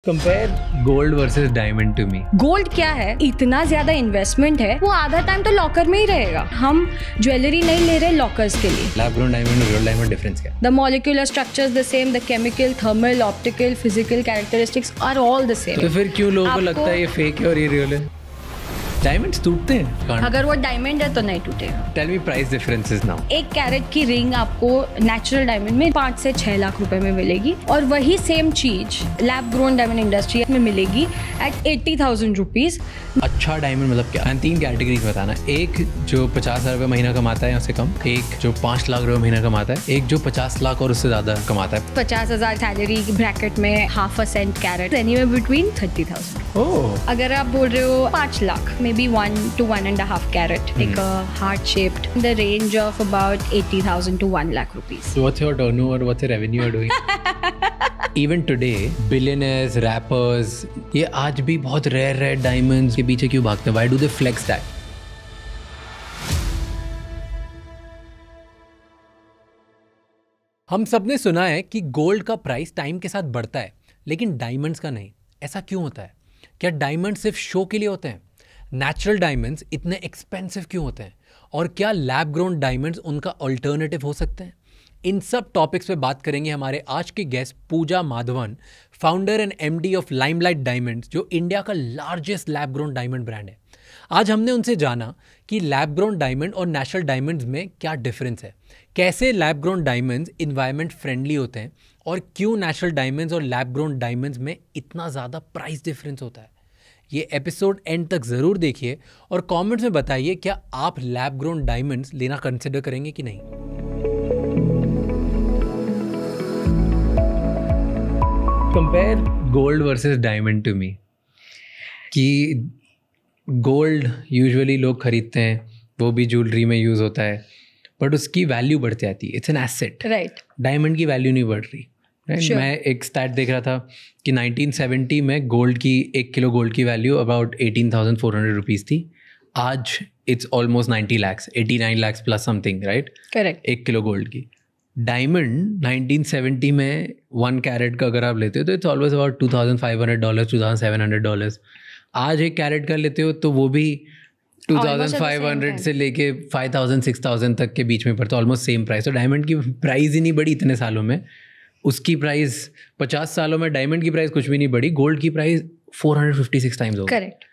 Compare gold versus diamond to me. Gold क्या है, इतना ज्यादा इन्वेस्टमेंट है, वो आधा टाइम तो लॉकर में ही रहेगा। हम ज्वेलरी नहीं ले रहे लॉकर्स के लिए। लैब ग्रोन डायमंड और रियल डायमंड डिफरेंस क्या? The molecular structure is the same, the chemical, thermal, optical, physical characteristics are all the same. तो फिर क्यों लोगों को लगता है ये फेक है और ये रियल है? डायमंड्स टूटते हैं? अगर वो डायमंड है तो नहीं टूटेगा। Tell me price differences now. 1 carat की रिंग आपको नेचुरल डायमंड में 5 से 6 लाख रुपए में मिलेगी और वही सेम चीज लैब ग्रोन डायमंड इंडस्ट्री में मिलेगी एट 80,000 रुपीज। अच्छा डायमंड मतलब क्या? 3 कैटेगरीज बताना। एक जो 50,000 रुपये महीना कमाता है उससे कम, एक जो 5 लाख रुपये महीना कमाता है, एक जो 50 लाख और उससे ज्यादा कमाता है। 50,000 सैलरी ब्रैकेट में half a cent carat, anywhere between 30,000। Oh, अगर आप बोल रहे हो 5 lakh, may B 1 to 1.5 carat, like a heart shaped, in the range of about 80,000 to 1 lakh rupees. So what's your turnover? What's your revenue you're doing? Even today, billionaires, rappers, ये आज भी बहुत rare diamonds के पीछे क्यों भागते हैं? Why do they flex that? हम सबने सुना है कि गोल्ड का प्राइस टाइम के साथ बढ़ता है, लेकिन डायमंड्स का नहीं। ऐसा क्यों होता है? क्या डायमंड सिर्फ शो के लिए होते हैं? नेचुरल डायमंड्स इतने एक्सपेंसिव क्यों होते हैं? और क्या लैब ग्रोन डायमंड्स उनका अल्टरनेटिव हो सकते हैं? इन सब टॉपिक्स पे बात करेंगे हमारे आज के guest Pooja Madhavan, founder and MD of Limelight Diamonds, जो इंडिया का largest lab grown diamond brand है। आज हमने उनसे जाना कि लैब ग्रोन डायमंड और नेचुरल डायमंड्स में क्या डिफरेंस है, कैसे lab grown diamonds environment friendly होते हैं और क्यों नेचुरल डायमंड्स और लैब ग्रोन डायमंड्स में इतना ज़्यादा प्राइस डिफरेंस होता है। ये एपिसोड एंड तक ज़रूर देखिए और कमेंट्स में बताइए क्या आप लैब ग्रोन डायमंड्स लेना कंसिडर करेंगे कि नहीं। Compare gold versus diamond to me. कि गोल्ड यूजुअली लोग खरीदते हैं, वो भी ज्वेलरी में यूज़ होता है, बट उसकी वैल्यू बढ़ती जाती है। It's an asset. Right. Diamond की वैल्यू नहीं बढ़ रही। Sure. मैं एक स्टैट देख रहा था कि 1970 में गोल्ड की 1 किलो गोल्ड की वैल्यू अबाउट 18,400 रुपीज़ थी। आज it's almost 90 lakhs, 89 lakhs plus something, right? Correct. 1 kilo gold की। डायमंड 1970 में 1 कैरेट का अगर आप लेते हो तो इट्स ऑलवेज अबाउट $2,500, $2,700। आज 1 कैरेट का लेते हो तो वो भी 2,500 से लेके 5,000 6,000 तक के बीच में पड़ता है, ऑलमोस्ट सेम प्राइस। तो डायमंड की प्राइस ही नहीं बढ़ी इतने सालों में। उसकी प्राइस 50 सालों में डायमंड की प्राइस कुछ भी नहीं बढ़ी, गोल्ड की प्राइस 456 टाइम्स हो गई। Correct.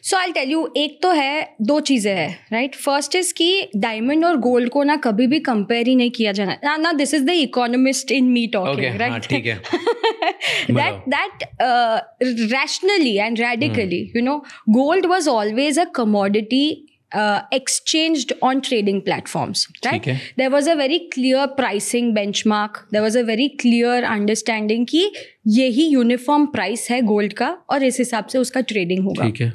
So I tell you, एक तो है, 2 चीज़ें हैं, राइट? फर्स्ट इज कि डायमंड और गोल्ड को ना कभी भी कंपेयर ही नहीं किया जाना ना। This is the economist in me talking, right? ठीक है। that rationally and radically, you know, gold was always a commodity exchanged on trading platforms, right? Okay. There was a very clear pricing benchmark. There was a very clear understanding कि यही uniform price है gold का और इस हिसाब से उसका trading होगा। ठीक है।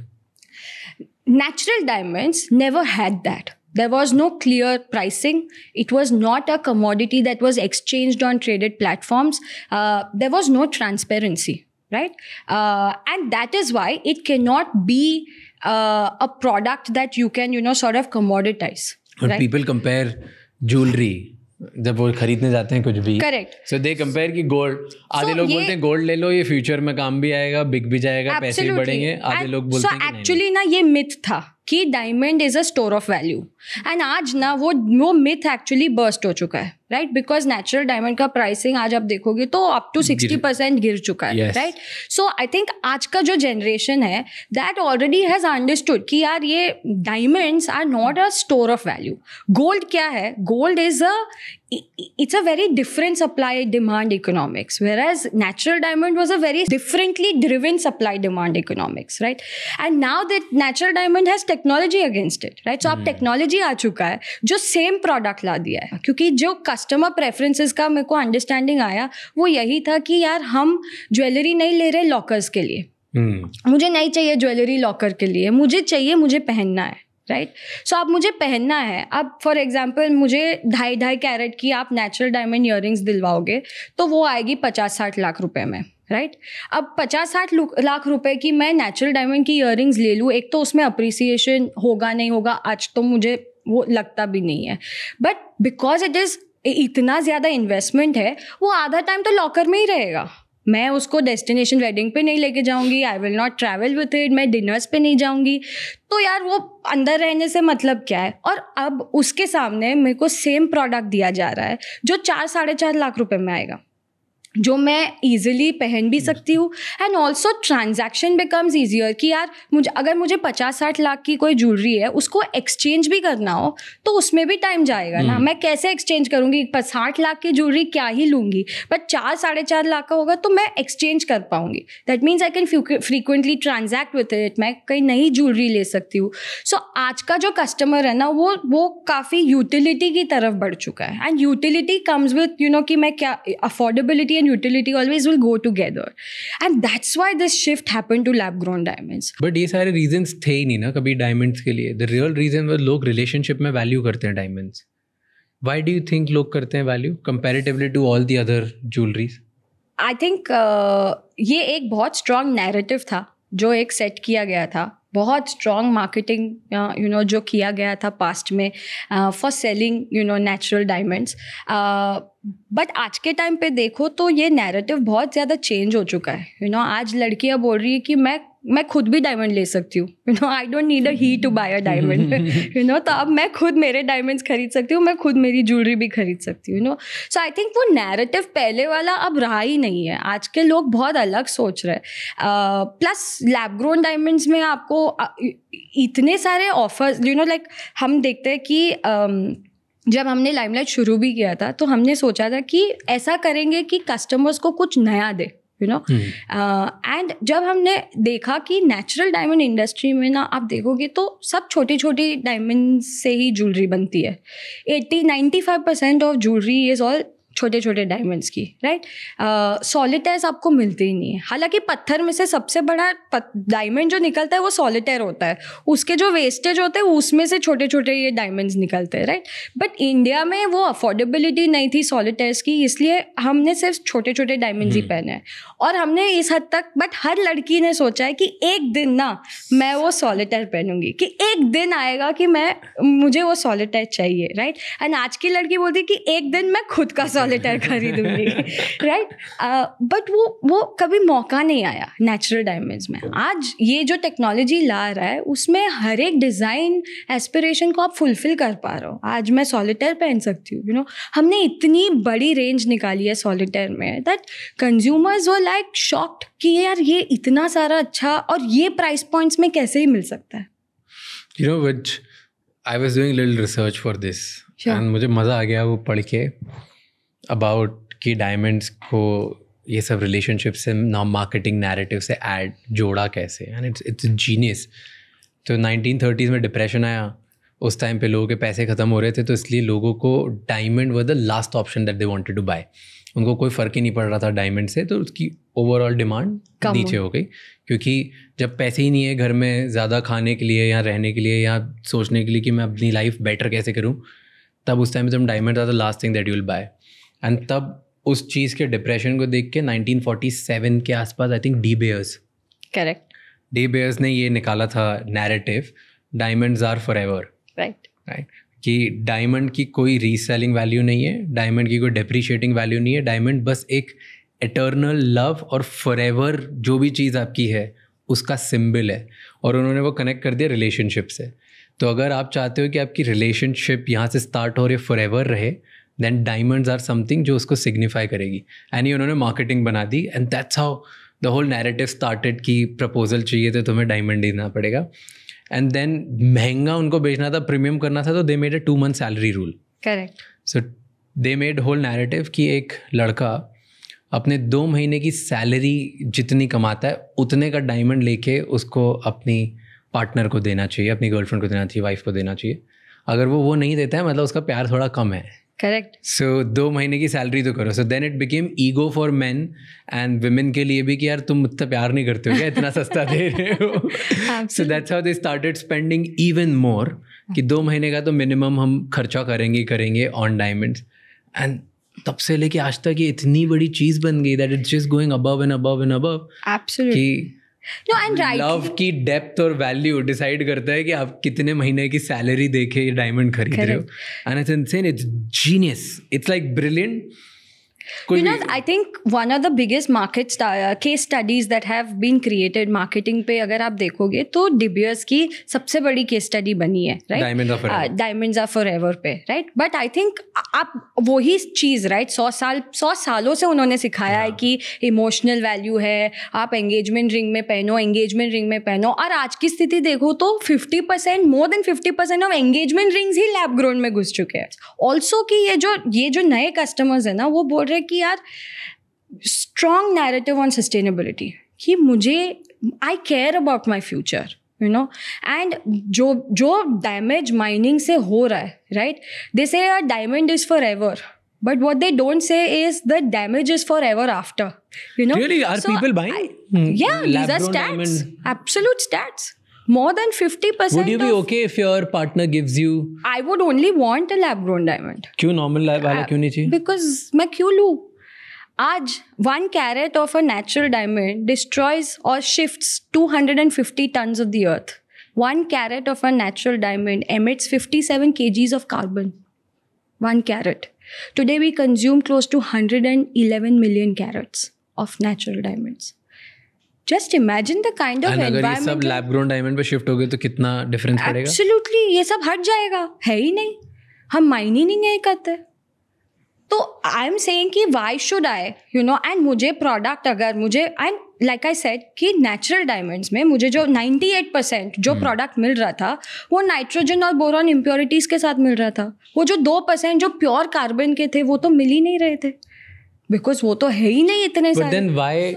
Natural diamonds never had that. There was no clear pricing. It was not a commodity that was exchanged on traded platforms. There was no transparency, right? And that is why it cannot be a product that you can, you know, sort of commoditize. But right? People compare jewelry जब वो खरीदने जाते हैं कुछ भी। Correct. So दे compare कि gold, आधे लोग बोलते हैं गोल्ड ले लो, ये फ्यूचर में काम भी आएगा, बिक भी जाएगा, पैसे भी बढ़ेंगे। आधे लोग बोलते हैं कि नहीं। एक्चुअली ना ये मिथ था कि diamond is a store of value, and आज ना वो मिथ एक्चुअली बर्स्ट हो चुका है, राइट? बिकॉज नेचुरल डायमंड का प्राइसिंग आज आप देखोगे तो अप टू 60% गिर चुका है, राइट? सो आई थिंक आज का जो जनरेशन है दैट ऑलरेडी हैज अंडरस्टूड कि यार ये diamonds are not a store of value. Gold क्या है? Gold is it's a very different supply demand economics, whereas natural diamond was a very differently driven supply demand economics, right? And now that natural diamond has technology against it, right? So अब technology आ चुका है जो same product ला दिया है, क्योंकि जो customer preferences का मेरे को अंडरस्टैंडिंग आया वो यही था कि यार हम ज्वेलरी नहीं ले रहे लॉकर्स के लिए। मुझे नहीं चाहिए ज्वेलरी लॉकर के लिए, मुझे पहनना है, राइट? सो अब मुझे पहनना है। अब फॉर एग्जाम्पल मुझे 2.5 कैरेट की आप नेचुरल डायमंड ईयरिंग्स दिलवाओगे तो वो आएगी 50-60 लाख रुपए में, राइट? अब 50-60 लाख रुपए की मैं नेचुरल डायमंड की ईयरिंग्स ले लूँ, एक तो उसमें अप्रिसिएशन होगा नहीं होगा आज तो मुझे वो लगता भी नहीं है, बट बिकॉज इट इज़ इतना ज़्यादा इन्वेस्टमेंट है, वो आधा टाइम तो लॉकर में ही रहेगा, मैं उसको डेस्टिनेशन वेडिंग पे नहीं लेके जाऊंगी, I will not travel with it, मैं डिनर्स पे नहीं जाऊंगी, तो यार वो अंदर रहने से मतलब क्या है। और अब उसके सामने मेरे को सेम प्रोडक्ट दिया जा रहा है जो 4-4.5 लाख रुपए में आएगा, जो मैं ईजिली पहन भी सकती हूँ, and also transaction becomes easier कि यार अगर मुझे 50-60 लाख की कोई ज्वेलरी है, उसको एक्सचेंज भी करना हो तो उसमें भी टाइम जाएगा ना। मैं कैसे एक्सचेंज करूँगी? 60 लाख की ज्वेलरी क्या ही लूँगी, बट 4-4.5 लाख का होगा तो मैं एक्सचेंज कर पाऊँगी। That means I can frequently transact with it, मैं कहीं नई ज्वेलरी ले सकती हूँ। सो आज का जो कस्टमर है ना, वो काफ़ी यूटिलिटी की तरफ बढ़ चुका है, एंड यूटिलिटी कम्स विथ कि मैं क्या, affordability and utility always will go together, and that's why this shift happened to lab grown diamonds. But ये सारे reasons थे ही नहीं ना कभी diamonds के लिए. The real reason was लोग relationship में value करते हैं diamonds. Why do you think लोग करते हैं value comparatively to all the other jewelries? I think ये एक बहुत strong narrative था जो एक सेट किया गया था, बहुत स्ट्रॉन्ग मार्केटिंग जो किया गया था पास्ट में for selling natural diamonds. But आज के टाइम पे देखो तो ये नैरेटिव बहुत ज़्यादा चेंज हो चुका है। आज लड़कियां बोल रही है कि मैं खुद भी डायमंड ले सकती हूँ, I don't need a he to buy a diamond, तो अब मैं खुद मेरे डायमंड्स खरीद सकती हूँ, मैं खुद मेरी ज्वेलरी भी खरीद सकती हूँ, सो आई थिंक वो नैरेटिव पहले वाला अब रहा ही नहीं है। आज के लोग बहुत अलग सोच रहे हैं। प्लस लैब ग्रोन डायमंड्स में आपको इतने सारे ऑफर्स, लाइक हम देखते हैं कि जब हमने लाइमलाइट शुरू भी किया था तो हमने सोचा था कि ऐसा करेंगे कि कस्टमर्स को कुछ नया दे, एंड जब हमने देखा कि नेचुरल डायमंड इंडस्ट्री में ना आप देखोगे तो सब छोटी छोटी डायमंड से ही ज्वेलरी बनती है। 80-95% ऑफ ज्वेलरी इज ऑल छोटे छोटे डायमंड्स की, राइट। सॉलिटेयर्स आपको मिलते ही नहीं है। हालांकि पत्थर में से सबसे बड़ा डायमंड जो निकलता है वो सॉलिटेयर होता है, उसके जो वेस्टेज होते हैं उसमें से छोटे छोटे ये डायमंड्स निकलते हैं, राइट। बट इंडिया में वो अफोर्डेबिलिटी नहीं थी सॉलिटेयर्स की, इसलिए हमने सिर्फ छोटे छोटे डायमंड्स ही पहने हैं। और हमने इस हद तक, बट हर लड़की ने सोचा है कि एक दिन ना मैं वो सॉलिटेयर पहनूंगी, कि एक दिन आएगा कि मुझे वो सॉलिटेयर चाहिए, राइट। एंड आज की लड़की बोलती है कि एक दिन मैं खुद का सॉलिटेयर खरीदूंगी, राइट। बट वो कभी मौका नहीं आया नेचुरल डायमंड्स में। आज ये जो टेक्नोलॉजी ला रहा है उसमें हर एक डिज़ाइन एस्पिरेशन को आप फुलफिल कर पा रहे हो। आज मैं सॉलिटेयर पहन सकती हूँ, हमने इतनी बड़ी रेंज निकाली है सॉलिटेयर में that consumers were like shocked कि यार ये इतना सारा अच्छा और ये प्राइस पॉइंट्स में कैसे ही मिल सकता है। which I was doing little research for this, and मुझे मज़ा आ गया वो पढ़ के अबाउट कि डायमंड्स को ये सब रिलेशनशिप से ना मार्केटिंग नैरेटिव से ऐड जोड़ा कैसे, एंड इट्स जीनियस। तो 1930s में डिप्रेशन आया, उस टाइम पे लोगों के पैसे ख़त्म हो रहे थे, तो इसलिए लोगों को diamond were the last option that they wanted to buy. उनको कोई फ़र्क ही नहीं पड़ रहा था डायमंड से, तो उसकी ओवरऑल डिमांड नीचे हो गई। क्योंकि जब पैसे ही नहीं है घर में ज़्यादा खाने के लिए या रहने के लिए या सोचने के लिए कि मैं अपनी लाइफ बेटर कैसे करूँ, तब उस टाइम पे तुम diamond are the last thing that you will buy. And तब उस चीज़ के डिप्रेशन को देख के 1947 के आसपास I think De Beers, correct, De Beers ने ये निकाला था narrative, diamonds are for ever, right, कि डायमंड की कोई रीसेलिंग वैल्यू नहीं है, डायमंड की कोई डेप्रिशिएटिंग वैल्यू नहीं है, डायमंड बस एक एटर्नल लव और फॉरएवर जो भी चीज़ आपकी है उसका सिंबल है। और उन्होंने वो कनेक्ट कर दिया रिलेशनशिप से। तो अगर आप चाहते हो कि आपकी रिलेशनशिप यहाँ से स्टार्ट हो रही है, फॉरएवर रहे, देन डायमंड्स आर समथिंग जो उसको सिग्निफाई करेगी। एंड ये उन्होंने मार्केटिंग बना दी, and that's how the whole narrative started कि प्रपोजल चाहिए तो तुम्हें डायमंड देना पड़ेगा। एंड देन महंगा उनको बेचना था, प्रीमियम करना था, तो they made a 2 month salary rule, correct. So they made whole narrative कि एक लड़का अपने 2 महीने की सैलरी जितनी कमाता है उतने का डायमंड लेके उसको अपनी पार्टनर को देना चाहिए, अपनी गर्लफ्रेंड को देना चाहिए, वाइफ को देना चाहिए। अगर वो नहीं देता है मतलब उसका प्यार थोड़ा कम है, करेक्ट। सो 2 महीने की सैलरी तो करो। So then it became ego for men and women के लिए भी कि यार तुम मुझसे प्यार नहीं करते हो क्या, इतना सस्ता दे रहे हो। So that's how they started spending even more, कि 2 महीने का तो मिनिमम हम खर्चा करेंगे ऑन डायमंड्स। एंड तब से लेके आज तक ये इतनी बड़ी चीज़ बन गई that it's just going above and above and above. Absolutely. No, and right. Love की डेप्थ और वैल्यू डिसाइड करता है कि आप कितने महीने की सैलरी देके ये डायमंड खरीद रहे हो। And it's insane, it's genius, it's like brilliant I think one of the biggest case studies that have been created marketing पे अगर आप देखोगे तो De Beers की सबसे बड़ी केस स्टडी बनी है, right? Diamonds are forever पे, right? But I think आप वही चीज़, right? 100 सालों से उन्होंने सिखाया है कि इमोशनल वैल्यू है, आप एंगेजमेंट रिंग में पहनो, और आज की स्थिति देखो तो 50%, more than 50% of engagement rings he lab grown में घुस चुके हैं. ऑल्सो कि ये जो नए कस्टमर्स है ना, वो बोल रहे कि यार स्ट्रॉन्ग नैरेटिव ऑन सस्टेनेबिलिटी, कि मुझे I care about my future, you know. And जो डैमेज माइनिंग से हो रहा है, right, they say a diamond is forever, but what they don't say is the damage is forever after, you know. Really? Are people buying? Yeah, these are stats, absolute stats. More than 50%. Would you be okay if your partner gives you? I would only want a lab grown diamond. क्यों normal वाला क्यों नहीं चाहिए? Because मैं क्यों लूँ? आज 1 carat of a natural diamond destroys or shifts 250 tons of the earth. 1 carat of a natural diamond emits 57 kgs of carbon. 1 carat. Today we consume close to 111 million carats of natural diamonds. Just imagine the kind of environment. अगर ये सब lab grown diamond पे shift हो गए तो कितना difference पड़ेगा? Absolutely, ये सब हट जाएगा, है ही नहीं, हम माइन ही नहीं करते. तो आई एम सेइंग कि why should I, you know. And मुझे प्रोडक्ट, अगर मुझे, एंड लाइक आई सेड कि नेचुरल डायमंड्स में मुझे जो 98% जो प्रोडक्ट मिल रहा था वो नाइट्रोजन और बोरॉन इम्प्योरिटीज़ के साथ मिल रहा था. वो जो 2% जो प्योर कार्बन के थे वो तो मिल ही नहीं रहे थे, बिकॉज वो तो है ही नहीं इतने सारे. Then why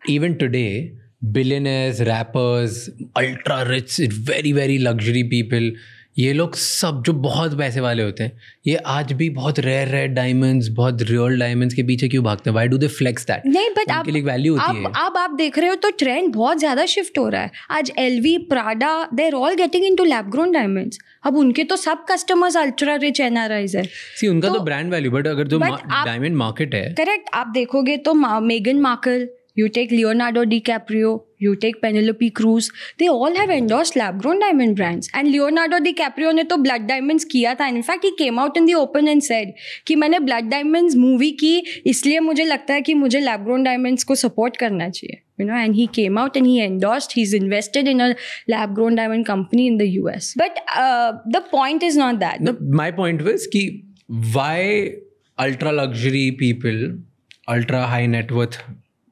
even today billionaires, rappers, ultra rich, very very luxury people, ये लोग सब जो बहुत पैसे वाले होते हैं, ये आज भी बहुत रेयर डायमंड्स, बहुत रियल डायमंड्स के पीछे क्यों भागते हैं? Why do they flex that? नहीं, बट उनके लिए वैल्यू होती है. अब आप देख रहे हो तो ट्रेंड बहुत ज्यादा शिफ्ट हो रहा है. आज LV, Prada, they are all getting into lab grown diamonds. अब उनके तो सब कस्टमर्स अल्ट्रा रिच NRIs है. सी उनका तो ब्रांड वैल्यू, बट अगर जो डायमंड मार्केट है, करेक्ट, आप देखोगे तो मेगन Markle, you take Leonardo DiCaprio, you take Penelope Cruz, they all have endorsed lab-grown diamond brands. And Leonardo DiCaprio ने तो blood diamonds किया था. In fact, he came out in the open and said कि मैंने blood diamonds movie की, इसलिए मुझे लगता है कि मुझे lab-grown diamonds को support करना चाहिए. You know, and he came out and he endorsed, he's invested in a lab-grown diamond company in the US. But the point is not that. My point was कि why ultra luxury people, ultra high net worth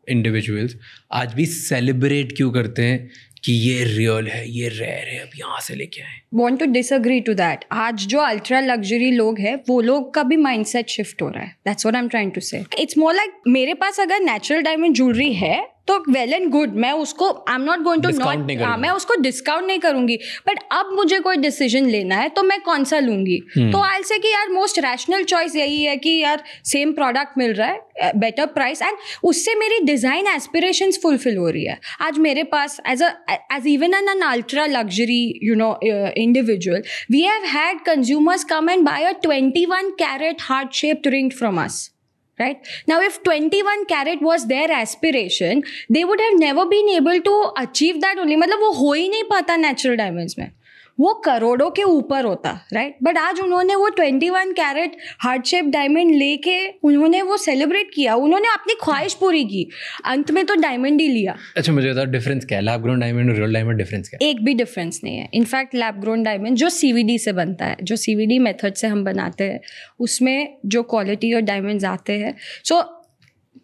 individuals आज भी celebrate क्यों करते हैं कि ये real है, ये रेयर है, अब यहाँ से लेके आए? Want to disagree to that. आज जो अल्ट्रा लग्जरी लोग हैं वो लोग का भी माइंडसेट शिफ्ट हो रहा है. That's what I'm trying to say. It's more like मेरे पास अगर नेचुरल डायमंड ज्वेलरी है तो वेल एंड गुड, मैं उसको I am not going to not, मैं उसको डिस्काउंट नहीं करूंगी. बट अब मुझे कोई डिसीजन लेना है तो मैं कौन सा लूंगी? तो आई विल से कि यार मोस्ट रैशनल चॉइस यही है कि यार सेम प्रोडक्ट मिल रहा है, बेटर प्राइस, एंड उससे मेरी डिजाइन एस्पिरेशंस फुलफिल हो रही है. आज मेरे पास as even an ultra luxury you know individual, we have had consumers come and buy a 21 carat heart shaped ring from us. Right? Now, if 21 carat was their aspiration, they would have never been able to achieve that only. मतलब वो हो ही नहीं पाता natural diamonds में, वो करोड़ों के ऊपर होता, राइट. बट आज उन्होंने वो 21 कैरेट हार्ट शेप डायमंड लेके उन्होंने वो सेलिब्रेट किया, उन्होंने अपनी ख्वाहिश पूरी की, अंत में तो डायमंड ही लिया. अच्छा, मुझे बताओ डिफरेंस क्या है लैब ग्रोन डायमंड और रियल डायमंड? डिफरेंस क्या है? एक भी डिफरेंस नहीं है. इनफैक्ट लैब ग्रोन डायमंड जो CVD से बनता है, जो CVD मेथड से हम बनाते हैं, उसमें जो क्वालिटी और डायमंड्स आते हैं, सो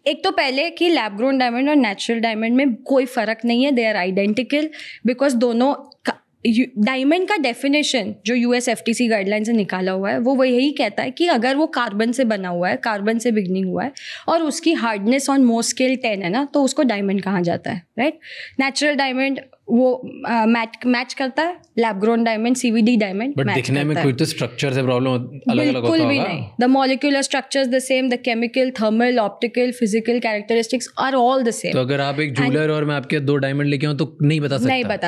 एक तो पहले कि लैब ग्रोन डायमंड और नेचुरल डायमंड में कोई फ़र्क नहीं है, दे आर आइडेंटिकल, बिकॉज दोनों डायमंड का डेफिनेशन जो US FTC गाइडलाइन से निकाला हुआ है वो यही कहता है कि अगर वो कार्बन से बना हुआ है, कार्बन से बिगनिंग हुआ है और उसकी हार्डनेस ऑन मोर स्केल 10 है ना, तो उसको डायमंड कहा जाता है, राइट. नेचुरल डायमंड वो मैच करता है, lab grown diamond CVD diamond but दिखने में कोई तो स्ट्रक्चर से प्रॉब्लम अलग-अलग होता होगा? बिल्कुल भी नहीं. The molecular structures the same, the chemical, thermal, optical, physical characteristics are all the same. तो अगर आप एक ज्वेलर और मैं आपके 2 डायमंड लेके आऊं तो नहीं बता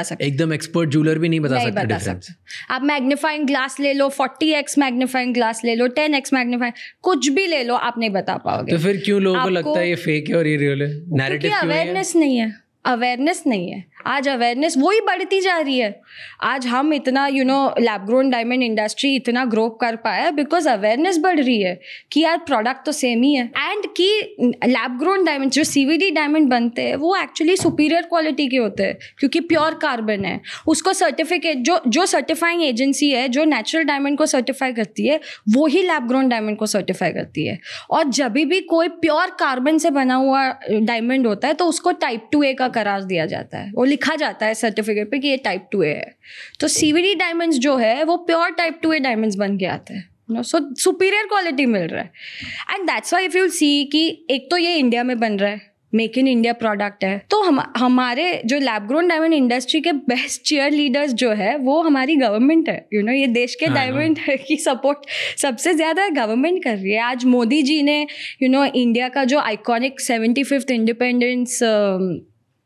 सकता? एकदम एक्सपर्ट ज्वेलर भी नहीं बता सकता डिफरेंस? आप मैग्नीफाइंग ग्लास ले लो, 40x मैग्नीफाइंग ग्लास ले लो, 10x मैग्नीफाइंग, कुछ भी ले लो, आप नहीं बता पाओगे. तो फिर क्यों लोगों को लगता है ये फेक है और ये रियल है? नैरेटिव क्यों है? अवेयरनेस नहीं है. अवेयरनेस नहीं है। आज अवेयरनेस वही बढ़ती जा रही है। आज हम इतना लैब ग्रोन डायमंड इंडस्ट्री इतना ग्रो कर पाया बिकॉज अवेयरनेस बढ़ रही है कि यार प्रोडक्ट तो सेम ही है, एंड कि लैब ग्रोन डायमंड जो CVD डायमंड बनते हैं वो एक्चुअली सुपीरियर क्वालिटी के होते हैं क्योंकि प्योर कार्बन है। उसको सर्टिफिकेट जो सर्टिफाइंग एजेंसी है जो नेचुरल डायमंड को सर्टिफाई करती है वो ही लैब ग्रोन डायमंड को सर्टिफाई करती है। और जब भी कोई प्योर कार्बन से बना हुआ डायमंड होता है तो उसको टाइप 2A का करार दिया जाता है, वो लिखा जाता है सर्टिफिकेट पे कि ये टाइप 2A है। तो CVD डायमंड्स जो है वो प्योर टाइप 2A डायमंड्स बन के आते हैं, सो सुपीरियर क्वालिटी मिल रहा है। And that's why if you see कि एक तो ये इंडिया में बन रहा है, मेक इन इंडिया प्रोडक्ट है, तो हमारे जो लैब ग्रोन डायमंड इंडस्ट्री के बेस्ट चीयर लीडर्स जो है वो हमारी गवर्नमेंट है। ये देश के डायमंड की सपोर्ट सबसे ज़्यादा गवर्नमेंट कर रही है। आज मोदी जी ने इंडिया का जो iconic 75th independence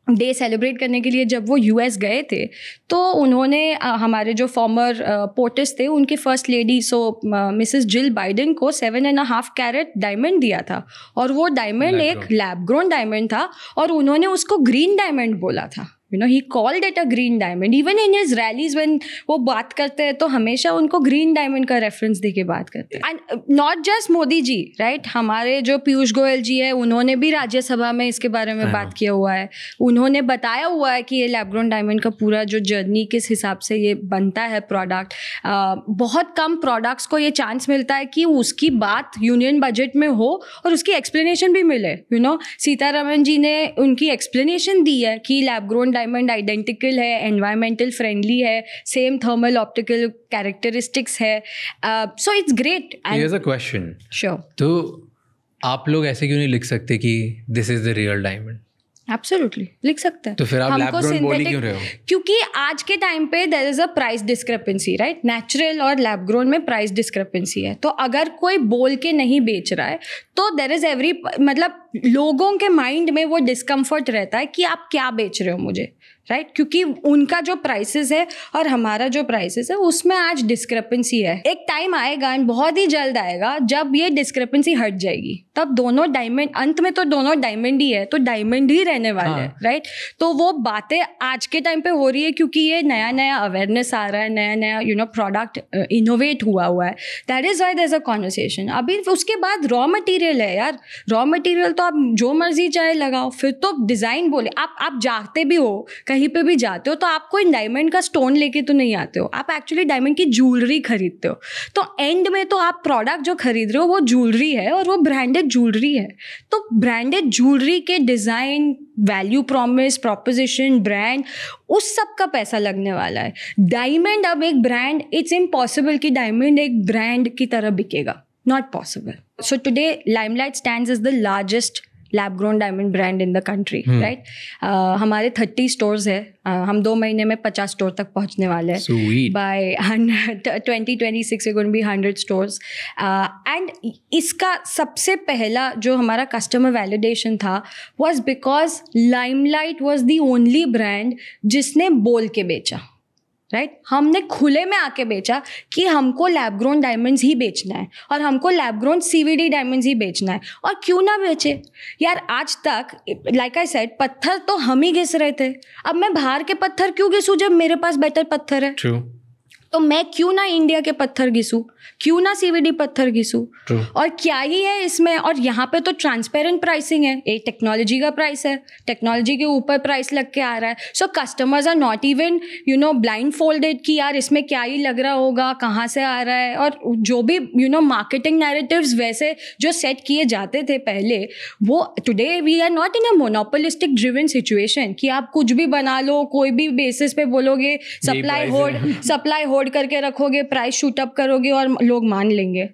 day celebrate करने के लिए जब वो US गए थे तो उन्होंने हमारे जो फॉर्मर पोर्टिस थे उनकी first lady Mrs Jill Biden को 7.5 कैरेट डायमंड दिया था, और वो डायमंड एक लैब ग्रोन डायमंड था और उन्होंने उसको ग्रीन डायमंड बोला था। he called it a green diamond. Even in his rallies when वो बात करते हैं तो हमेशा उनको green diamond का reference दे के बात करते हैं। And not just Modi ji, right? हमारे जो पीयूष गोयल जी है उन्होंने भी राज्यसभा में इसके बारे में बात किया हुआ है। उन्होंने बताया हुआ है कि ये लैब ग्रोन डायमंड का पूरा जो जर्नी किस हिसाब से ये बनता है प्रोडक्ट। बहुत कम प्रोडक्ट्स को ये चांस मिलता है कि उसकी बात यूनियन बजट में हो और उसकी एक्सप्लेनेशन भी मिले। सीतारमण जी ने उनकी एक्सप्लेनेशन दी है कि लैब ग्रोन डायमंड आइडेंटिकल है, एनवायरमेंटल फ्रेंडली है, सेम थर्मल ऑप्टिकल कैरेक्टरिस्टिक्स है, so it's great. Here's a question. Sure. तो आप लोग ऐसे क्यों नहीं लिख सकते कि this is the real diamond? Absolutely लिख सकते हैं। तो फिर आप लैब ग्रोन बोल क्यों रहे हो? क्योंकि आज के टाइम पे there is a price discrepancy, right? Natural और लैब ग्रोन में प्राइस डिस्क्रिपेंसी है। तो अगर कोई बोल के नहीं बेच रहा है तो देयर इज मतलब लोगों के माइंड में वो डिस्कम्फर्ट रहता है कि आप क्या बेच रहे हो मुझे, राइट? क्योंकि उनका जो प्राइसेस है और हमारा जो प्राइसेस है उसमें आज डिस्क्रिपेंसी है। एक टाइम आएगा एंड बहुत ही जल्द आएगा जब ये डिस्क्रिपेंसी हट जाएगी, तब दोनों डायमंड, अंत में तो दोनों डायमंड ही है, तो डायमंड ही रहने वाले हैं, राइट? तो वो बातें आज के टाइम पे हो रही है क्योंकि ये नया नया अवेयरनेस आ रहा है, नया नया प्रोडक्ट इनोवेट हुआ है। That is why there is a conversation. अभी उसके बाद रॉ मटेरियल है यार, रॉ मटेरियल तो आप जो मर्जी चाहे लगाओ, फिर तो डिजाइन बोले आप जाते भी हो कहीं पे भी जाते हो तो आप कोई डायमंड का स्टोन लेके तो नहीं आते हो, आप एक्चुअली डायमंड की ज्वेलरी खरीदते हो। तो एंड में तो आप प्रोडक्ट जो खरीद रहे हो वो ज्वेलरी है और वो ब्रांडेड ज्वेलरी है। तो ब्रांडेड ज्वेलरी के design, value promise, proposition, brand, उस सब का पैसा लगने वाला है। डायमंड अब एक ब्रांड, इट्स इम्पॉसिबल कि डायमंड एक ब्रांड की तरह बिकेगा, not possible. So today Limelight stands as the largest lab grown diamond brand in the country, right? हमारे 30 स्टोर्स है, हम 2 महीने में 50 स्टोर तक पहुंचने वाले हैं। By 2026 going be 100 stores. And इसका सबसे पहला जो हमारा कस्टमर वैलिडेशन था was because Limelight was the only brand जिसने बोल के बेचा, राइट? हमने खुले में आके बेचा कि हमको लैब ग्रोन डायमंड्स ही बेचना है और हमको लैब ग्रोन CVD डायमंड्स ही बेचना है। और क्यों ना बेचे यार? आज तक लाइक आई सेड पत्थर तो हम ही घिस रहे थे, अब मैं बाहर के पत्थर क्यों घिसूं जब मेरे पास बेटर पत्थर है? True. तो मैं क्यों ना इंडिया के पत्थर घिसूं, क्यों ना CVD पत्थर घिसूं? और क्या ही है इसमें? और यहाँ पे तो ट्रांसपेरेंट प्राइसिंग है, एक टेक्नोलॉजी का प्राइस है, टेक्नोलॉजी के ऊपर प्राइस लग के आ रहा है। So customers are not even blindfolded कि यार इसमें क्या ही लग रहा होगा, कहाँ से आ रहा है। और जो भी मार्केटिंग नैरेटिव्स वैसे जो सेट किए जाते थे पहले, वो today we are not in a monopolistic driven situation कि आप कुछ भी बना लो, कोई भी बेसिस पे बोलोगे, सप्लाई होल्ड करके रखोगे, प्राइस शूट अप करोगे और लोग मान लेंगे।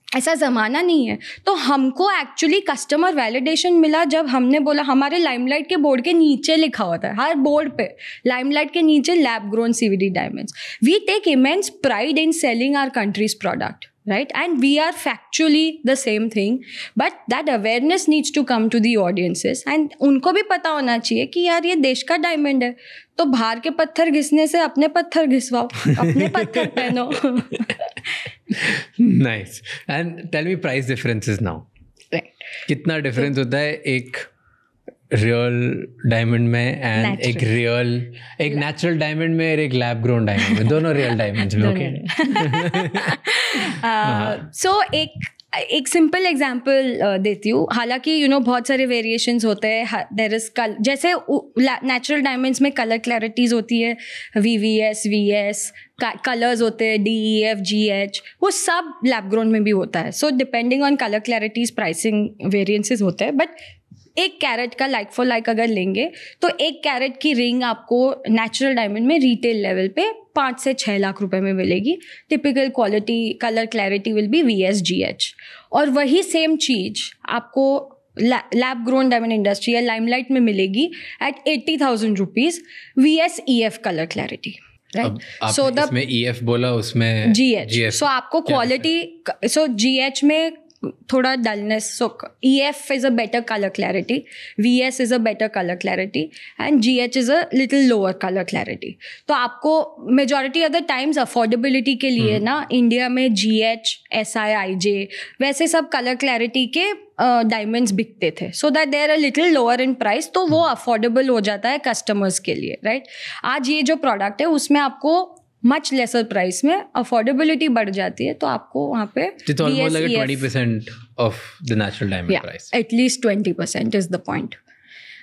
ऐसा ज़माना नहीं है। तो हमको एक्चुअली कस्टमर वैलिडेशन मिला जब हमने बोला, हमारे लाइमलाइट के बोर्ड के नीचे लिखा होता है, हर बोर्ड पे लाइमलाइट के नीचे lab grown CVD diamonds. We take immense pride in selling our country's product, right? And we are factually the same thing, but that awareness needs to come to the audiences and उनको भी पता होना चाहिए कि यार ये देश का डायमंड है, तो बाहर के पत्थर घिसने से अपने पत्थर घिसवाओ, अपने पत्थर पहनो। Nice. And tell me price differences now. Right. कितना डिफरेंस होता है एक रियल डायमंड में एंड एक नेचुरल डायमंड में और एक लैब ग्रोन डायमंड में, दोनों रियल डायमंड्स में. ओके. सो एक सिंपल एग्जांपल देती हूँ. हालांकि बहुत सारे वेरिएशंस होते हैं. देयर इज जैसे नेचुरल डायमंड्स में कलर क्लैरिटीज होती है, VVS, VS, कलर्स होते हैं DEF, GH, वो सब लैब ग्रोन में भी होता है. So depending on colour clarities pricing variances होते हैं. बट 1 कैरेट का लाइक फॉर लाइक अगर लेंगे तो 1 कैरेट की रिंग आपको नेचुरल डायमंड में रिटेल लेवल पे 5 से 6 लाख रुपए में मिलेगी. Typical quality colour clarity will be VS, GH. और वही सेम चीज आपको लैब ग्रोन डायमंड इंडस्ट्री या लाइमलाइट में मिलेगी at 80,000 rupees VS EF colour clarity. Right. So the EF बोला, उसमें GH. सो आपको क्वालिटी, सो GH में थोड़ा dullness, so EF is a better colour clarity, VS is a better colour clarity and GH is a little lower colour clarity. तो आपको majority of the times affordability के लिए ना इंडिया में GH, SI, IJ वैसे सब colour clarity के diamonds बिकते थे, so that they are a little lower in price. तो वो अफोर्डेबल हो जाता है कस्टमर्स के लिए. राइट. आज ये जो प्रोडक्ट है उसमें आपको मच लेसर प्राइस में अफोर्डेबिलिटी बढ़ जाती है. तो आपको वहाँ पे 20% of the natural diamond price, at least 20% is the point.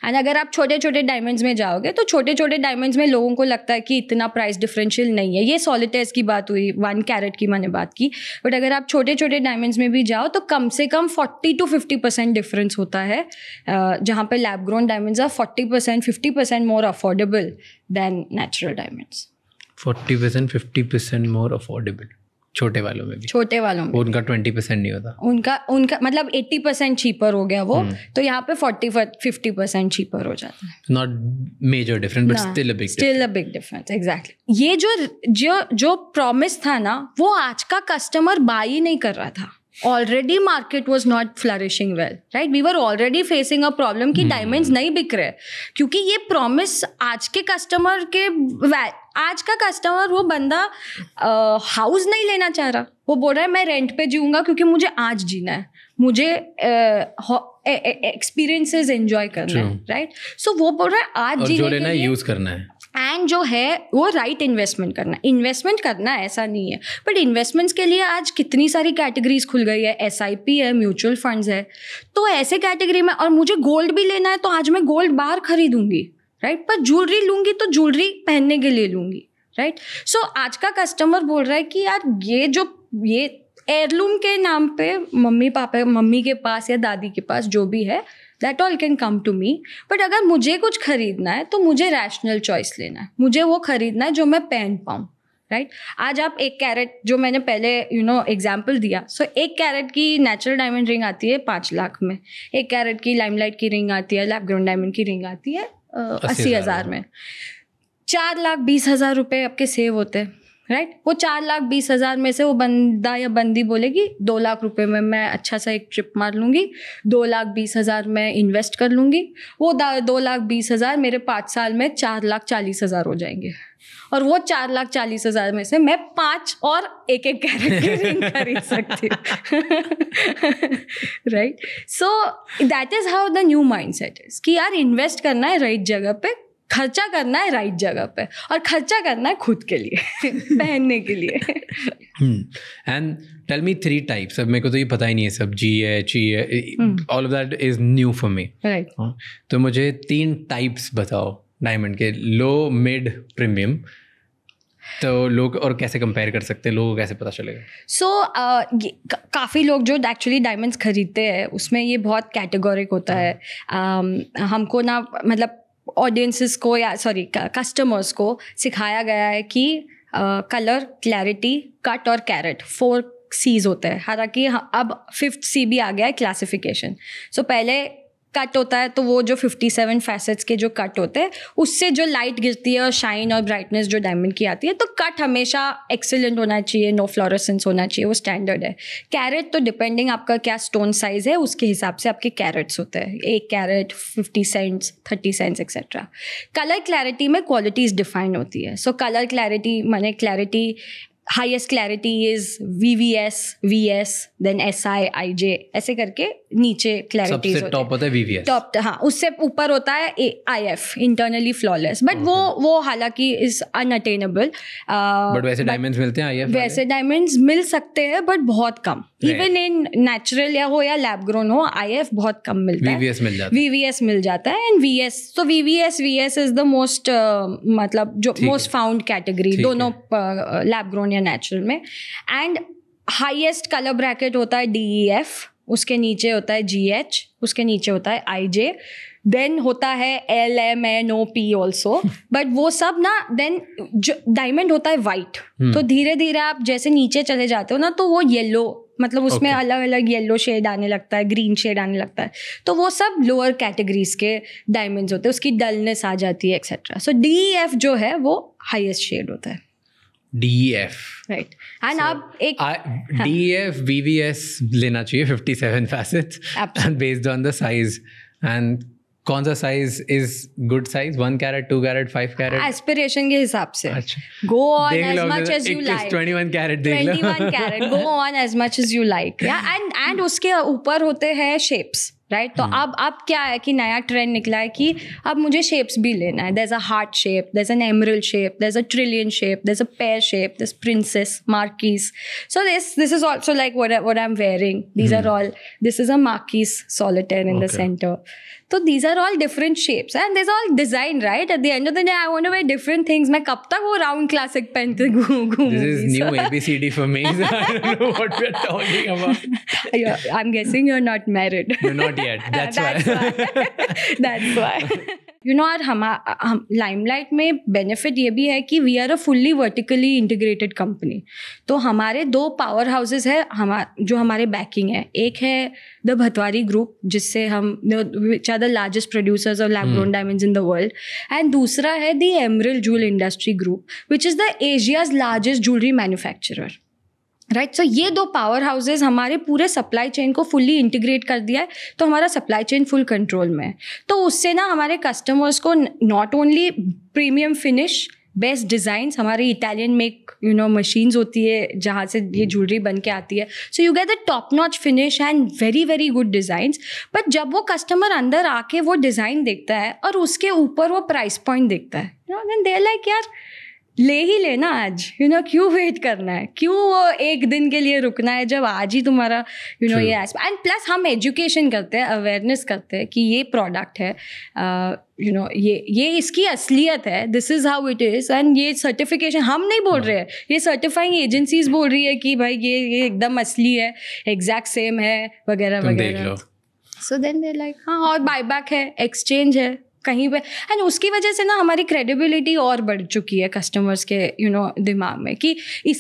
And अगर आप छोटे छोटे डायमंड्स में जाओगे तो छोटे छोटे डायमंड्स में लोगों को लगता है कि इतना प्राइस डिफरेंशियल नहीं है. ये सॉलिटेयर्स की बात हुई, 1 कैरेट की मैंने बात की. बट अगर आप छोटे छोटे डायमंड्स में भी जाओ तो कम से कम 40 to 50% डिफरेंस होता है, जहाँ पे lab grown diamonds are 40%, 50% more affordable than natural diamonds. 40%, 50% more affordable छोटे वालों में भी. छोटे वालों में उनका 20% नहीं होता. उनका मतलब 80% चीपर हो गया वो. तो यहाँ पे 40-50% चीपर हो जाता है. Not major difference but still a big difference. Exactly. ये जो प्रॉमिस था ना, वो आज का कस्टमर बाय ही नहीं कर रहा था. Already market was not flourishing well. Right. We were already facing a problem कि डायमंड्स नहीं बिक रहे, क्योंकि ये प्रॉमिस आज के कस्टमर के, आज का कस्टमर, वो बंदा हाउस नहीं लेना चाह रहा. वो बोल रहा है मैं रेंट पे जीऊंगा क्योंकि मुझे आज जीना है, मुझे एक्सपीरियंसेस एंजॉय करना है. राइट. सो वो बोल रहा है आज जीने के लिए यूज करना है. एंड जो है वो राइट इन्वेस्टमेंट करना है, ऐसा नहीं है. बट इन्वेस्टमेंट्स के लिए आज कितनी सारी कैटेगरीज खुल गई है. SIP है, म्यूचुअल फंड्स है. तो ऐसे कैटेगरी में, और मुझे गोल्ड भी लेना है तो आज मैं गोल्ड बाहर खरीदूंगी. राइट. पर ज्वेलरी लूंगी तो ज्वेलरी पहनने के लिए लूंगी. राइट. सो आज का कस्टमर बोल रहा है कि यार ये एयरलूम के नाम पे मम्मी के पास या दादी के पास जो भी है, that all can come to me. But अगर मुझे कुछ खरीदना है तो मुझे रैशनल चॉइस लेना है. मुझे वो खरीदना है जो मैं पहन पाऊँ. राइट. आज आप 1 कैरेट, जो मैंने पहले एग्जाम्पल दिया, सो 1 कैरेट की नेचुरल डायमंड रिंग आती है 5 लाख में. 1 कैरेट की लाइमलाइट की रिंग आती है, लैब ग्रोन डायमंड की रिंग आती है 80,000 में. 4,20,000 रुपये आपके सेव होते हैं. राइट. वो 4,20,000 में से वो बंदा या बंदी बोलेगी 2 लाख रुपए में मैं अच्छा सा एक ट्रिप मार लूंगी, 2,20,000 में इन्वेस्ट कर लूंगी. वो 2,20,000 मेरे 5 साल में 4,40,000 हो जाएंगे. और वो 4,40,000 में से मैं 5 और 1 कैरेट की रिंग खरीद सकती हूँ. Right. So that is how the new mind set is कि यार इन्वेस्ट करना है राइट जगह पे, खर्चा करना है राइट जगह पे, और खर्चा करना है खुद के लिए पहनने के लिए. And tell me 3 types. अब मेरे को तो ये पता ही नहीं है सब. GH, all of that is new for me. Right. तो मुझे 3 टाइप्स बताओ डायमंड के, लो, मिड, प्रीमियम. तो लोग और कैसे कंपेयर कर सकते हैं, लोगों को कैसे पता चलेगा? सो काफ़ी लोग जो एक्चुअली डायमंड्स खरीदते हैं उसमें ये बहुत कैटेगोरिक होता है. हमको ना, मतलब ऑडियंसेस को या कस्टमर्स को सिखाया गया है कि कलर, क्लैरिटी, कट और कैरेट 4 C's होते हैं. हालांकि अब 5th C भी आ गया है, क्लासिफिकेशन. सो पहले कट होता है, तो वो जो 57 फैसेट्स के जो कट होते हैं उससे जो लाइट गिरती है और शाइन और ब्राइटनेस जो डायमंड की आती है, तो कट हमेशा एक्सीलेंट होना चाहिए, नो फ्लोरेसेंस होना चाहिए, वो स्टैंडर्ड है. कैरेट तो डिपेंडिंग आपका क्या स्टोन साइज है उसके हिसाब से आपके कैरेट्स होते हैं. 1 carat 50 cents, 30 cents etcetera. Colour clarity में क्वालिटीज डिफाइन होती है. सो कलर क्लैरिटी माने clarity highest clarity is VVS, VS, then SI, IJ, ऐसे करके नीचे क्लैरिटीज सबसे टॉप होता है VVS, टॉप, हाँ, उससे ऊपर होता है IF, इंटरनली फ्लॉलेस, बट वो हालांकि इज अनअटेनेबल। बट वैसे डायमंड्स मिलते हैं IF वैसे डायमंड्स मिल सकते हैं बट बहुत कम, इवन इन नेचुरल या हो या लैब ग्रोन हो, IF बहुत कम मिलता है। VVS मिल जाता है एंड VS, तो VS इज द मोस्ट मतलब जो मोस्ट फाउंड कैटेगरी दोनों लैब ग्रोन या नेचुरल में। एंड हाईएस्ट कलर ब्रैकेट होता है DEF, उसके नीचे होता है GH, उसके नीचे होता है IJ, देन होता है LMNOP ऑल्सो, बट वो सब ना, देन डायमंड होता है वाइट, तो धीरे धीरे आप जैसे नीचे चले जाते हो ना तो वो येलो, मतलब उसमें अलग अलग येलो शेड आने लगता है, ग्रीन शेड आने लगता है, तो वो सब लोअर कैटेगरीज के डायमंड्स होते हैं, उसकी डलनेस आ जाती है एक्सेट्रा। सो DEF जो है वो हाईएस्ट शेड होता है, DEF, राइट। एंड आप एक DEF VVS लेना चाहिए 57 facets and based on the size, and कौन सा size is good size, 1 carat, 2 carat, 5 carat, aspiration के हिसाब से। Go on as much as you like, 21 carat देख लो, 21 carat, go on as much as you like, and उसके ऊपर होते हैं शेप्स, राइट। तो अब क्या है कि नया ट्रेंड निकला है कि अब मुझे शेप्स भी लेना है। There is a heart shape, there is an emerald shape, there is a trillion shape, there is a pear shape, there is princess, marquise. So this is also like what I am wearing, these are all, this is a marquise solitaire in the centre. So these are all different shapes and there's all design, right? At the end of the day, I want to wear different things. मैं कब तक वो round classic पहनते घूमूंगी? This is new ABCD for me. So I don't know what we're talking about. I'm guessing you're not married. No, not yet. That's why. That's why. You know, हम Limelight में benefit ये भी है कि we are a fully vertically integrated company. तो हमारे 2 power houses है जो हमारे बैकिंग है। एक है द भतवारी ग्रुप, जिससे हम which are the largest producers of lab grown diamonds in the world, and दूसरा है the emerald jewel industry group, which is the Asia's largest jewellery manufacturer, right. So ये 2 पावर हाउसेज हमारे पूरे supply chain को fully integrate कर दिया है, तो हमारा सप्लाई चेन फुल कंट्रोल में है। तो उससे ना हमारे कस्टमर्स को not only premium finish, best designs, हमारी इटालियन मेक मशीन्स होती है जहाँ से ये ज्वेलरी बन के आती है, so you get the top notch finish and very very good designs. But जब वो कस्टमर अंदर आके वो डिज़ाइन देखता है और उसके ऊपर वो प्राइस पॉइंट देखता है, देन दे आर लाइक, यार ले ही लेना आज, क्यों वेट करना है, क्यों एक दिन के लिए रुकना है जब आज ही तुम्हारा ये एंड प्लस हम एजुकेशन करते हैं, अवेयरनेस करते हैं कि ये प्रोडक्ट है, ये इसकी असलियत है, this is how it is, and ये सर्टिफिकेशन हम नहीं बोल रहे हैं, ये सर्टिफाइंग एजेंसीज बोल रही है कि भाई ये एकदम असली है, एग्जैक्ट सेम है, वगैरह वगैरह। सो देन दे लाइक, हाँ, और बायबैक है, एक्सचेंज है कहीं पे, एंड उसकी वजह से ना हमारी क्रेडिबिलिटी और बढ़ चुकी है कस्टमर्स के दिमाग में कि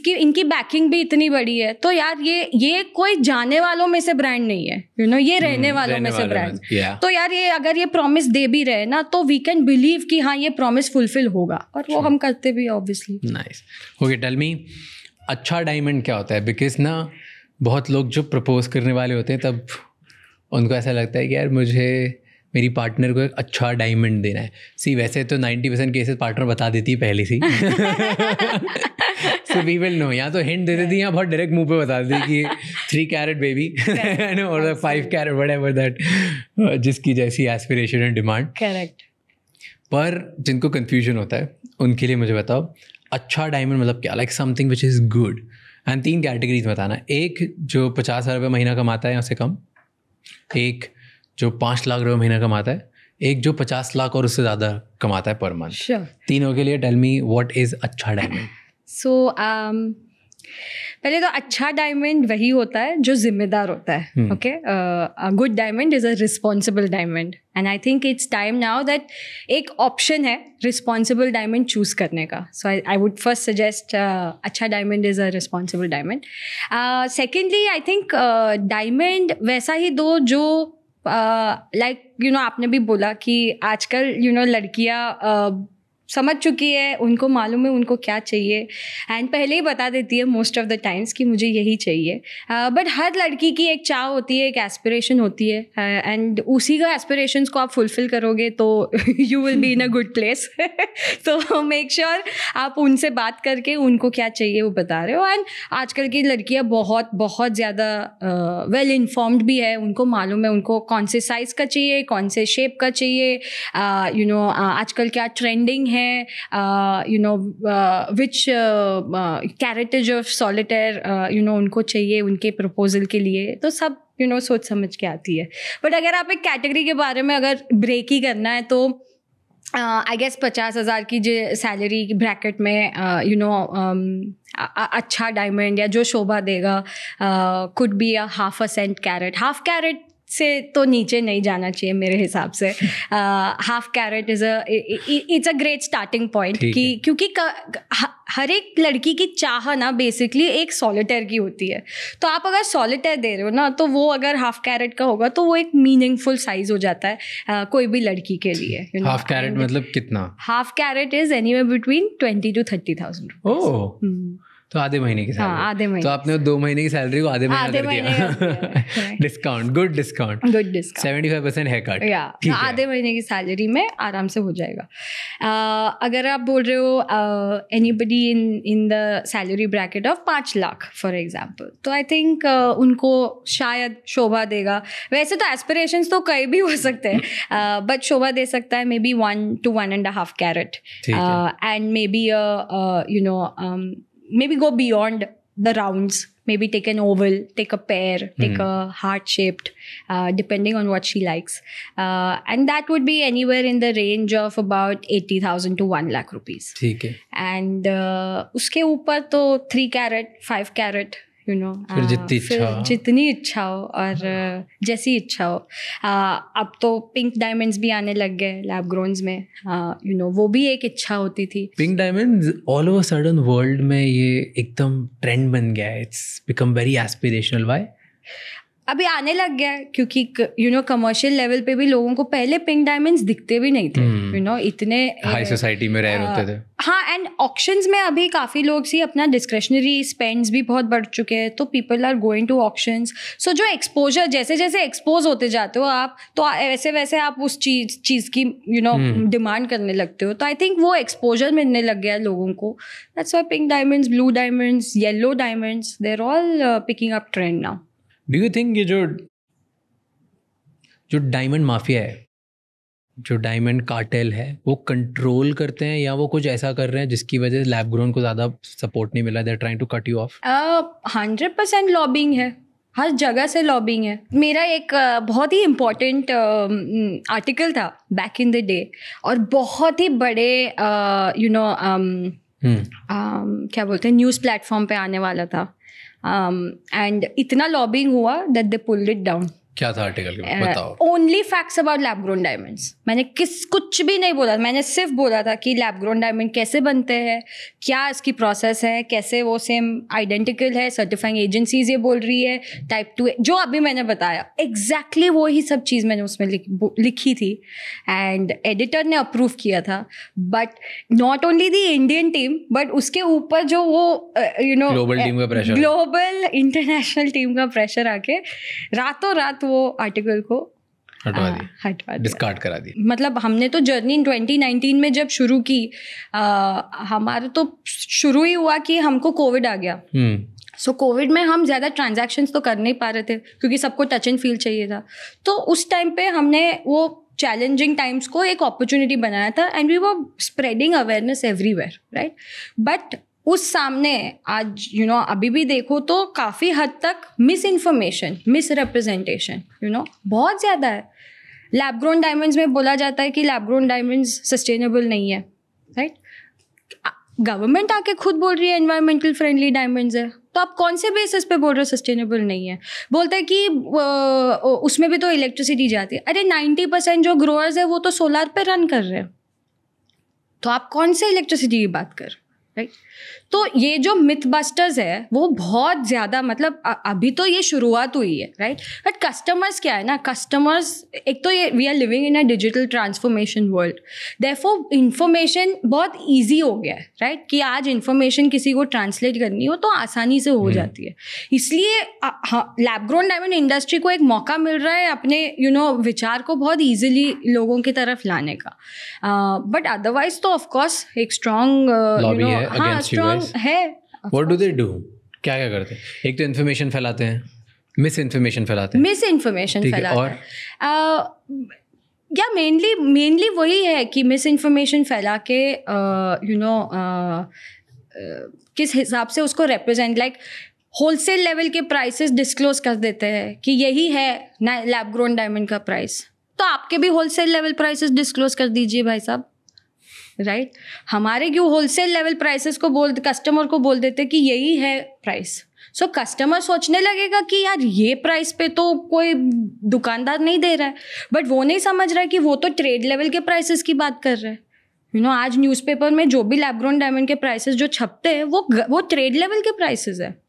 इनकी बैकिंग भी इतनी बड़ी है, तो यार ये कोई जाने वालों में से ब्रांड नहीं है, ये रहने वालों में से ब्रांड। तो यार ये अगर ये प्रॉमिस दे भी रहे ना, तो वी कैन बिलीव कि हाँ ये प्रॉमिस फुलफिल होगा, और वो हम करते भी obviously. Nice. Okay, tell me, अच्छा डायमंड क्या होता है? बिकॉज ना बहुत लोग जो प्रपोज करने वाले होते हैं तब उनको ऐसा लगता है कि यार मुझे मेरी पार्टनर को एक अच्छा डायमंड देना है। सी वैसे तो 90% केसेस पार्टनर बता देती है पहले से। सो वी विल नो, या तो हिंट दे देती है या बहुत डायरेक्ट मुंह पे बता देती कि 3 कैरेट बेबी और 5 कैरेट व्हाटएवर दैट, जिसकी जैसी एस्पिरेशन एंड डिमांड। करेक्ट। पर जिनको कन्फ्यूजन होता है उनके लिए मुझे बताओ, अच्छा डायमंड मतलब क्या? Like something which is good. And 3 categories बताना। एक जो 50,000 रुपये महीना कमाता है या उससे कम, एक जो 5 लाख रुपये महीना कमाता है, एक जो 50 लाख और उससे ज़्यादा कमाता है पर मंथ। तीनों के लिए टेल मी व्हाट इज़ अच्छा डायमंड। सो पहले तो अच्छा डायमंड वही होता है जो जिम्मेदार होता है। Okay, a good diamond is a responsible diamond, and I think it's time now that एक ऑप्शन है रिस्पॉन्सिबल डायमंड चूज़ करने का। सो आई वुड फर्स्ट सजेस्ट अच्छा diamond is a responsible diamond. Secondly I think diamond वैसा ही दो जो like आपने भी बोला कि आजकल लड़कियाँ समझ चुकी है, उनको मालूम है उनको क्या चाहिए, एंड पहले ही बता देती है मोस्ट ऑफ द टाइम्स कि मुझे यही चाहिए. बट हर लड़की की एक चाह होती है, एक एस्पिरेशन होती है, एंड उसी का एस्पिरेशंस को आप फुलफिल करोगे तो you will be in a good place. तो मेक श्योर आप उनसे बात करके उनको क्या चाहिए वो बता रहे हो. एंड आजकल की लड़कियां बहुत बहुत ज़्यादा वेल इन्फॉर्म्ड भी है, उनको मालूम है उनको कौन से साइज़ का चाहिए, कौन से शेप का चाहिए, आजकल क्या ट्रेंडिंग है, विच कैरेटेज ऑफ सॉलिटेयर उनको चाहिए उनके प्रपोजल के लिए. तो सब सोच समझ के आती है. बट अगर आप एक कैटेगरी के बारे में अगर ब्रेक ही करना है तो आई गेस 50,000 की जो सैलरी ब्रैकेट में अच्छा डायमंड या जो शोभा देगा could be a $0.5 half carat से तो नीचे नहीं जाना चाहिए मेरे हिसाब से. Half carat it's a great starting point क्योंकि हर एक लड़की की चाह ना बेसिकली एक सॉलिटेयर की होती है. तो आप अगर सॉलिटेयर दे रहे हो ना तो वो अगर हाफ कैरेट का होगा तो वो एक मीनिंगफुल साइज हो जाता है कोई भी लड़की के लिए. हाफ कैरेट मतलब कितना? Half carat is anywhere between 20,000 to 30,000. तो आधे महीने की सैलरी. हाँ, आधे महीने. तो आपने 2 महीने की सैलरी को आधे महीने कर दिया. Discount, good discount. 75% है कट. आधे महीने की सैलरी में आराम से हो जाएगा. अगर आप बोल रहे हो anybody in the salary bracket of 5 lakh for example, तो आई थिंक उनको शायद शोभा देगा. वैसे तो एस्पिरेशंस तो कहीं भी हो सकते हैं, बट शोभा दे सकता है may be 1 to 1.5 carat, and maybe maybe go beyond the rounds, maybe take an oval, take a pear, take a heart shaped, depending on what she likes, and that would be anywhere in the range of about 80,000 to 1 lakh rupees. ठीक है. And उसके ऊपर तो 3 carat 5 carat फिर जितनी इच्छा हो और जैसी इच्छा हो. अब तो पिंक डायमंड्स भी आने लग गए लैब ग्रोन्स में. वो भी एक इच्छा होती थी. Pink diamonds all over sudden world में ये एकदम ट्रेंड बन गया है. It's become very aspirational. Why? अभी आने लग गया है क्योंकि कमर्शियल लेवल पे भी लोगों को पहले पिंक डायमंड्स दिखते भी नहीं थे. इतने हाई सोसाइटी में रेयर होते थे. हाँ, एंड ऑक्शंस में अभी काफ़ी लोग सी अपना डिस्क्रिशनरी स्पेंड्स भी बहुत बढ़ चुके हैं, तो people are going to auctions. So जो एक्सपोजर जैसे जैसे एक्सपोज होते जाते हो आप, तो वैसे वैसे आप उस चीज़ की डिमांड करने लगते हो. तो आई थिंक वो एक्सपोजर मिलने लग गया लोगों को. That's why pink diamonds, blue diamonds, yellow diamonds, they are all picking up trend now. Do you think ये जो डायमंड माफिया है, जो डायमंड कार्टेल है, वो कंट्रोल करते हैं या वो कुछ ऐसा कर रहे हैं जिसकी वजह से लैब ग्रोन को ज़्यादा सपोर्ट नहीं मिला? They are trying to cut you off. 100% lobbying है, हर जगह से लॉबिंग है. मेरा एक बहुत ही इम्पोर्टेंट आर्टिकल था बैक इन द डे, और बहुत ही बड़े क्या बोलते हैं न्यूज़ प्लेटफॉर्म पे आने वाला था. एंड इतना लॉबिंग हुआ that they pulled it down. क्या था आर्टिकल के? बताओ. Only facts about lab grown diamonds. मैंने कुछ भी नहीं बोला. मैंने सिर्फ बोला था कि लैब ग्रोन डायमंड कैसे बनते हैं, क्या इसकी प्रोसेस है, कैसे वो सेम आइडेंटिकल है, सर्टिफाइंग एजेंसीज ये बोल रही है, टाइप 2 जो अभी मैंने बताया एग्जैक्टली वो ही सब चीज़ मैंने उसमें लिखी थी, एंड एडिटर ने अप्रूव किया था. But not only the Indian team, but उसके ऊपर जो वो ग्लोबल टीम का प्रेशर, ग्लोबल इंटरनेशनल टीम का प्रेशर आके रातों रात वो आर्टिकल को हटवा दिया, डिस्कार्ड करा दी. मतलब हमने तो जर्नी 2019 में जब शुरू की, हमारा तो शुरू ही हुआ कि हमको कोविड आ गया. सो कोविड में हम ज़्यादा ट्रांजैक्शंस तो कर नहीं पा रहे थे क्योंकि सबको टच एंड फील चाहिए था. तो उस टाइम पे हमने वो चैलेंजिंग टाइम्स को एक अपॉर्चुनिटी बनाया था, and we were spreading awareness everywhere, right. But उस सामने आज अभी भी देखो तो काफ़ी हद तक मिस इन्फॉर्मेशन, मिस रिप्रेजेंटेशन बहुत ज़्यादा है. लैब ग्रोन डायमंड्स में बोला जाता है कि लैब ग्रोन डायमंड्स सस्टेनेबल नहीं है, राइट. गवर्नमेंट आके खुद बोल रही है एनवायरमेंटल फ्रेंडली डायमंड्स है, तो आप कौन से बेसिस पे बोल रहे हो सस्टेनेबल नहीं है? बोलते हैं कि उसमें भी तो इलेक्ट्रिसिटी जाती है. अरे 90% जो ग्रोअर्स है वो तो सोलार पे रन कर रहे हैं, तो आप कौन से इलेक्ट्रिसिटी की बात कर? राइट। तो ये जो मिथ बस्टर्स है वो बहुत ज़्यादा, मतलब अभी तो ये शुरुआत हुई है, राइट। बट कस्टमर्स क्या है ना, कस्टमर्स एक तो ये we are living in a digital transformation world, therefore information बहुत ईजी हो गया है, राइट। कि आज इंफॉर्मेशन किसी को ट्रांसलेट करनी हो तो आसानी से हो जाती है। इसलिए लैब ग्रोन डायमंड इंडस्ट्री को एक मौका मिल रहा है अपने विचार को बहुत ईजिली लोगों की तरफ लाने का। बट अदरवाइज तो ऑफकोर्स एक स्ट्रॉन्ग हाँ स्ट्रॉन्ग है। What do they do? क्या क्या करते हैं? एक तो इन्फॉर्मेशन फैलाते हैं, मिस इन्फॉर्मेशन फैलाते हैं और या मेनली वही है कि मिस इन्फॉर्मेशन फैला के किस हिसाब से उसको रिप्रेजेंट, लाइक होलसेल लेवल के प्राइसेस डिस्क्लोज कर देते हैं कि यही है लैब ग्रोन डायमंड का प्राइस, तो आपके भी होलसेल लेवल प्राइसेस डिस्क्लोज कर दीजिए भाई साहब, राइट। हमारे क्यों होलसेल लेवल प्राइसेस को कस्टमर को बोल देते कि यही है प्राइस। सो कस्टमर सोचने लगेगा कि यार ये प्राइस पे तो कोई दुकानदार नहीं दे रहा है, बट वो नहीं समझ रहा है कि वो तो ट्रेड लेवल के प्राइसेस की बात कर रहा है। आज न्यूज़पेपर में जो भी लैब ग्रोन डायमंड के प्राइसेस जो छपते हैं वो ट्रेड लेवल के प्राइसेस है।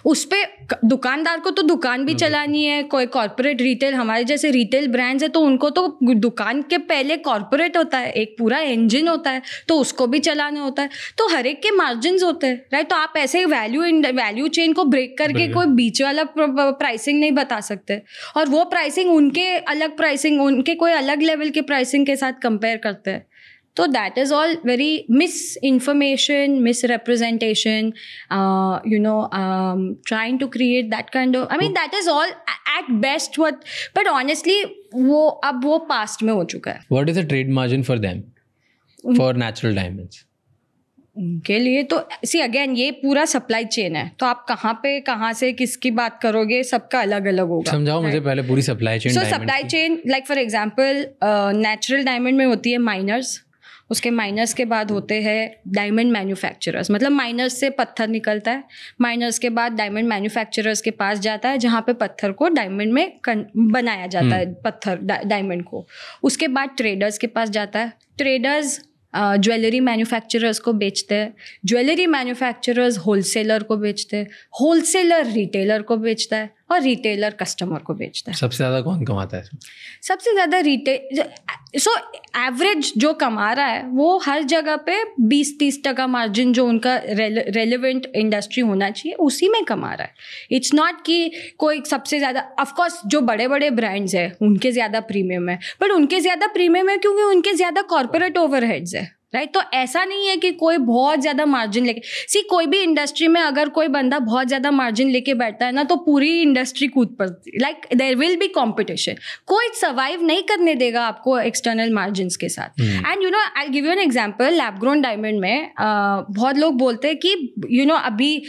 उस पे दुकानदार को तो दुकान भी चलानी है, कोई कॉर्पोरेट रिटेल, हमारे जैसे रिटेल ब्रांड्स है तो उनको तो दुकान के पहले कॉर्पोरेट होता है, एक पूरा इंजन होता है, तो उसको भी चलाना होता है। तो हर एक के मार्जिन्स होते हैं, राइट। तो आप ऐसे वैल्यू चेन को ब्रेक करके कोई बीच वाला प्राइसिंग नहीं बता सकते, और वो प्राइसिंग उनके अलग प्राइसिंग, उनके कोई अलग लेवल के प्राइसिंग के साथ कंपेयर करते हैं। So that is all very misinformation, misrepresentation, trying to create that kind of, I mean that is all at best what, but honestly वो past में हो चुका है। What is the trade margin for them, for natural diamonds? उनके लिए तो see again ये पूरा सप्लाई चेन है, तो आप कहाँ से किसकी बात करोगे, सबका अलग अलग होगा। समझाओ मुझे पहले पूरी supply chain. So supply chain like for example natural diamond में होती है माइनर्स, उसके माइनर्स के बाद होते हैं डायमंड मैन्युफैक्चरर्स, मतलब माइनर्स से पत्थर निकलता है, माइनर्स के बाद डायमंड मैन्युफैक्चरर्स के पास जाता है जहाँ पे पत्थर को डायमंड में बनाया जाता है, पत्थर डायमंड को। उसके बाद ट्रेडर्स के पास जाता है, ट्रेडर्स ज्वेलरी मैन्युफैक्चरर्स को बेचते हैं, ज्वेलरी मैन्युफैक्चरर्स होलसेलर को बेचते हैं, होलसेलर रिटेलर को बेचता है, और रिटेलर कस्टमर को बेचता है। सबसे ज़्यादा कौन कमाता है? सबसे ज़्यादा रिटेल। सो एवरेज जो कमा रहा है वो हर जगह पे 20-30% मार्जिन जो उनका रेलेवेंट इंडस्ट्री होना चाहिए उसी में कमा रहा है। इट्स नॉट कि कोई सबसे ज़्यादा, ऑफकोर्स जो बड़े बड़े ब्रांड्स हैं उनके ज़्यादा प्रीमियम है, बट उनके ज़्यादा प्रीमियम है क्योंकि उनके ज़्यादा कॉर्पोरेट ओवरहेड्स है, राइट। तो ऐसा नहीं है कि कोई बहुत ज़्यादा मार्जिन लेके, कोई भी इंडस्ट्री में अगर कोई बंदा बहुत ज़्यादा मार्जिन लेके बैठता है ना तो पूरी इंडस्ट्री कूद पड़ती, like there will be competition, कोई सर्वाइव नहीं करने देगा आपको एक्सटर्नल मार्जिन्स के साथ। And I give you an example, lab grown diamond में बहुत लोग बोलते हैं कि अभी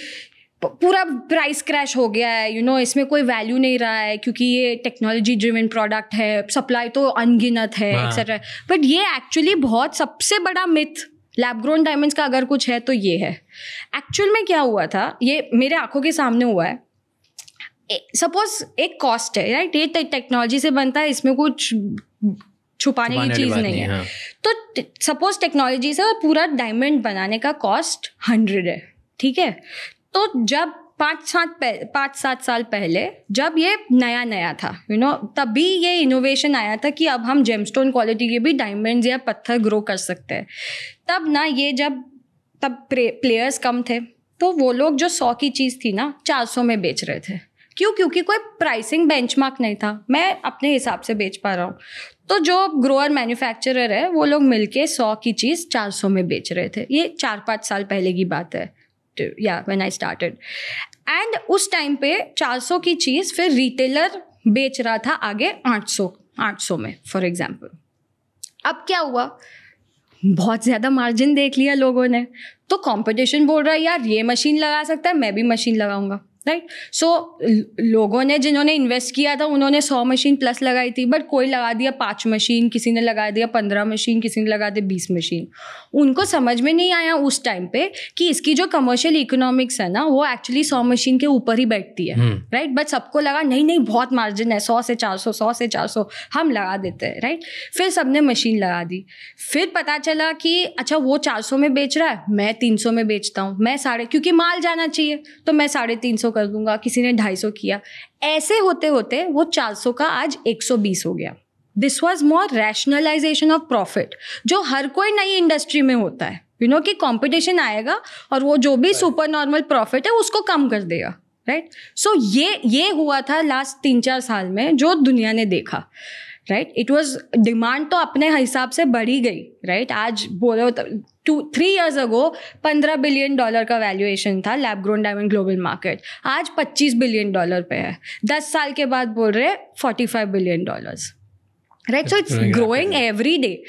पूरा प्राइस क्रैश हो गया है, इसमें कोई वैल्यू नहीं रहा है क्योंकि ये टेक्नोलॉजी ड्रिवन प्रोडक्ट है, सप्लाई तो अनगिनत है एक्सेट्रा। बट ये एक्चुअली बहुत सबसे बड़ा मिथ लैब ग्रोन डायमंड्स का अगर कुछ है तो ये है। एक्चुअल में क्या हुआ था, ये मेरे आंखों के सामने हुआ है। सपोज एक कॉस्ट है, राइट, ये टेक्नोलॉजी से बनता है, इसमें कुछ छुपाने की चीज़ नहीं है। तो सपोज टेक्नोलॉजी से और पूरा डायमंड बनाने का कॉस्ट 100 है, ठीक है। तो जब 5-7 साल पहले जब ये नया था, तभी ये इनोवेशन आया था कि अब हम जेमस्टोन क्वालिटी के भी डायमंड्स या पत्थर ग्रो कर सकते हैं। तब ना ये तब प्लेयर्स कम थे, तो वो लोग जो 100 की चीज़ थी ना 400 में बेच रहे थे। क्यों? क्योंकि कोई प्राइसिंग बेंचमार्क नहीं था, मैं अपने हिसाब से बेच पा रहा हूँ। तो जो ग्रोअर मैन्युफैक्चरर है वो लोग मिलके 100 की चीज़ 400 में बेच रहे थे। ये 4-5 साल पहले की बात है, when I started. एंड उस टाइम पे 400 की चीज़ फिर रिटेलर बेच रहा था आगे 800 में फॉर एग्जाम्पल। अब क्या हुआ, बहुत ज़्यादा मार्जिन देख लिया लोगों ने, तो कंपटीशन बोल रहा है यार ये मशीन लगा सकता है, मैं भी मशीन लगाऊंगा। राइट. सो लोगों ने जिन्होंने इन्वेस्ट किया था उन्होंने 100 मशीन प्लस लगाई थी, बट कोई लगा दिया 5 मशीन, किसी ने लगा दिया 15 मशीन, किसी ने लगा दिया 20 मशीन. उनको समझ में नहीं आया उस टाइम पे कि इसकी जो कमर्शियल इकोनॉमिक्स है ना वो एक्चुअली 100 मशीन के ऊपर ही बैठती है. राइट. बट सबको लगा नहीं नहीं बहुत मार्जिन है, 100 से 400, 100 से 400 हम लगा देते हैं. राइट. फिर सबने मशीन लगा दी. फिर पता चला कि अच्छा वो 400 में बेच रहा है, मैं 300 में बेचता हूँ, मैं क्योंकि माल जाना चाहिए तो मैं 350 कर दूंगा, किसी ने 250 किया. ऐसे होते होते वो 400 का आज 120 हो गया. This was more rationalisation of profit, जो हर कोई नई इंडस्ट्री में होता है. यू नो कि कंपटीशन आएगा और वो जो भी सुपर नॉर्मल प्रॉफिट है उसको कम कर देगा. राइट. सो ये हुआ था लास्ट 3-4 साल में जो दुनिया ने देखा. राइट. इट वॉज डिमांड तो अपने हिसाब से बढ़ी गई. राइट. आज बोलो 2-3 years ago $15 billion का वैल्यूएशन था lab grown diamond global market. आज $25 billion पे है. 10 साल के बाद बोल रहे $45 billion. Right. So it's growing every day.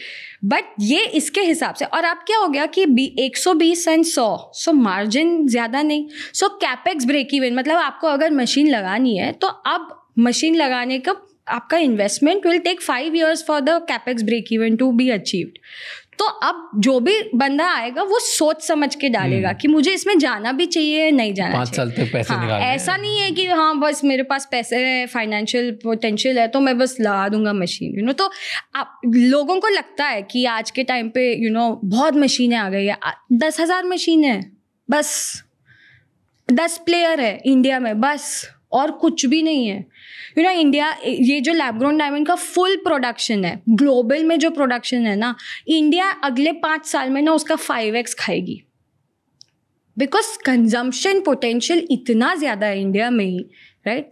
But ये इसके हिसाब से. और अब क्या हो गया कि 120 एंड 100, सो मार्जिन ज़्यादा नहीं. सो कैपेक्स ब्रेक इवन, मतलब आपको अगर मशीन लगानी है तो अब मशीन लगाने का आपका investment will take 5 years for the capex break even to be achieved. तो अब जो भी बंदा आएगा वो सोच समझ के डालेगा कि मुझे इसमें जाना भी चाहिए, नहीं जाना 5 साल तक पैसे निकालने हैं. ऐसा नहीं है कि हाँ बस मेरे पास पैसे है, फाइनेंशियल पोटेंशियल है तो मैं बस लगा दूंगा मशीन. यू नो तो आप लोगों को लगता है कि आज के टाइम पे यू नो बहुत मशीनें आ गई है. 10,000 मशीनें है बस, 10 प्लेयर है इंडिया में बस, और कुछ भी नहीं है. यू नो इंडिया, ये जो लैब ग्रोन डायमंड का फुल प्रोडक्शन है, ग्लोबल में जो प्रोडक्शन है ना, इंडिया अगले 5 साल में ना उसका 5x खाएगी. बिकॉज कंजम्पशन पोटेंशियल इतना ज़्यादा है इंडिया में ही. राइट.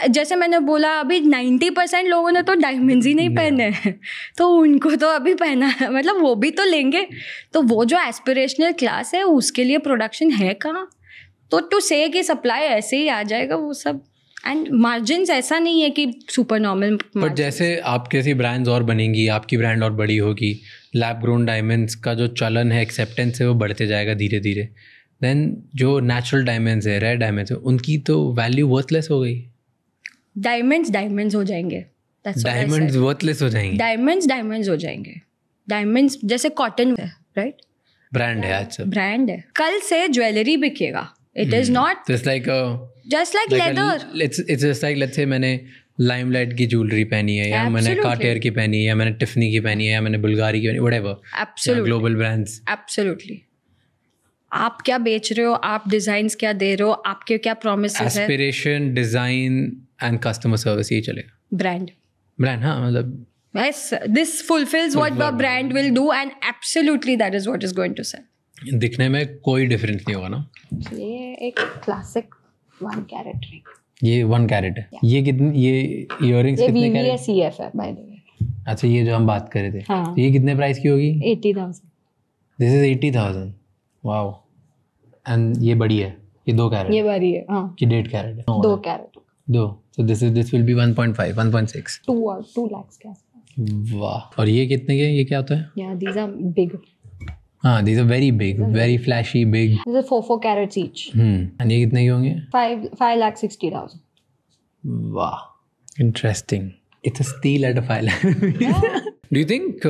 जैसे मैंने बोला अभी 90% लोगों ने तो डायमंड्स ही नहीं पहने हैं, तो उनको तो अभी पहना है, मतलब वो भी तो लेंगे. तो वो जो एस्पिरेशनल क्लास है उसके लिए प्रोडक्शन है कहाँ. तो टू से कि सप्लाई ऐसे ही आ जाएगा वो सब. एंड मार्जिन ऐसा नहीं है कि सुपर नॉर्मल. बट जैसे आपके ऐसी ब्रांड्स और बनेंगी, आपकी ब्रांड और बड़ी होगी, लैब ग्रोन डायमंड्स का जो चलन है, एक्सेप्टेंस है, वो बढ़ते जाएगा धीरे धीरे. देन जो नेचुरल डायमंड्स है, रेयर डायमंड्स है, उनकी तो वैल्यू वर्थलेस हो गई. डायमंड्स हो जाएंगे. डायमंड्स वर्थलेस हो जाएंगे. डायमंड्स हो जाएंगे. डायमंड्स जैसे कॉटन है. राइट. ब्रांड है आज, ब्रांड है. कल से ज्वेलरी बिकेगा. It is not just like leather. It's just like let's say मैंने लाइमलाइट की ज्वेलरी पहनी है, या मैंने कार्टियर की पहनी है, या मैंने टिफनी की पहनी है, या मैंने बुल्गारी की पहनी है, व्हाटएवर ग्लोबल ब्रांड्स. एब्सोल्युटली. आप क्या बेच रहे हो, आप डिजाइन्स क्या दे रहे हो, आपके क्या प्रॉमिसेस है. Aspiration, design and customer service, ये चलेगा. ब्रांड. हाँ, मतलब yes, this fulfills what the brand will do, and absolutely that is what is going to sell. दिखने में कोई डिफरेंस नहीं होगा ना. ये एक क्लासिक 1 carat रिंग. ये 1 कैरेट है. ये कितनी, ये इयररिंग्स कितने कैरेट? ये VVS है बाय द वे. अच्छा, ये जो हम बात कर रहे थे. हाँ. ये कितने प्राइस की होगी? 80,000. This is 80,000. वाओ. एंड ये बड़ी है, ये 2 कैरेट. ये बड़ी है. हाँ. कि 1.5 कैरेट है. 2 carat. 2. So this will be 1.5, 1.6. 2 lakhs के आसपास. वाह. और ये कितने के, ये क्या होता है? Yeah, these are big. हाँ, these are very big, very flashy, big. These are 4 carats each. And ये कितने के होंगे? 5,60,000. वाह, interesting. It's a steal at a 5 lakh. Do you think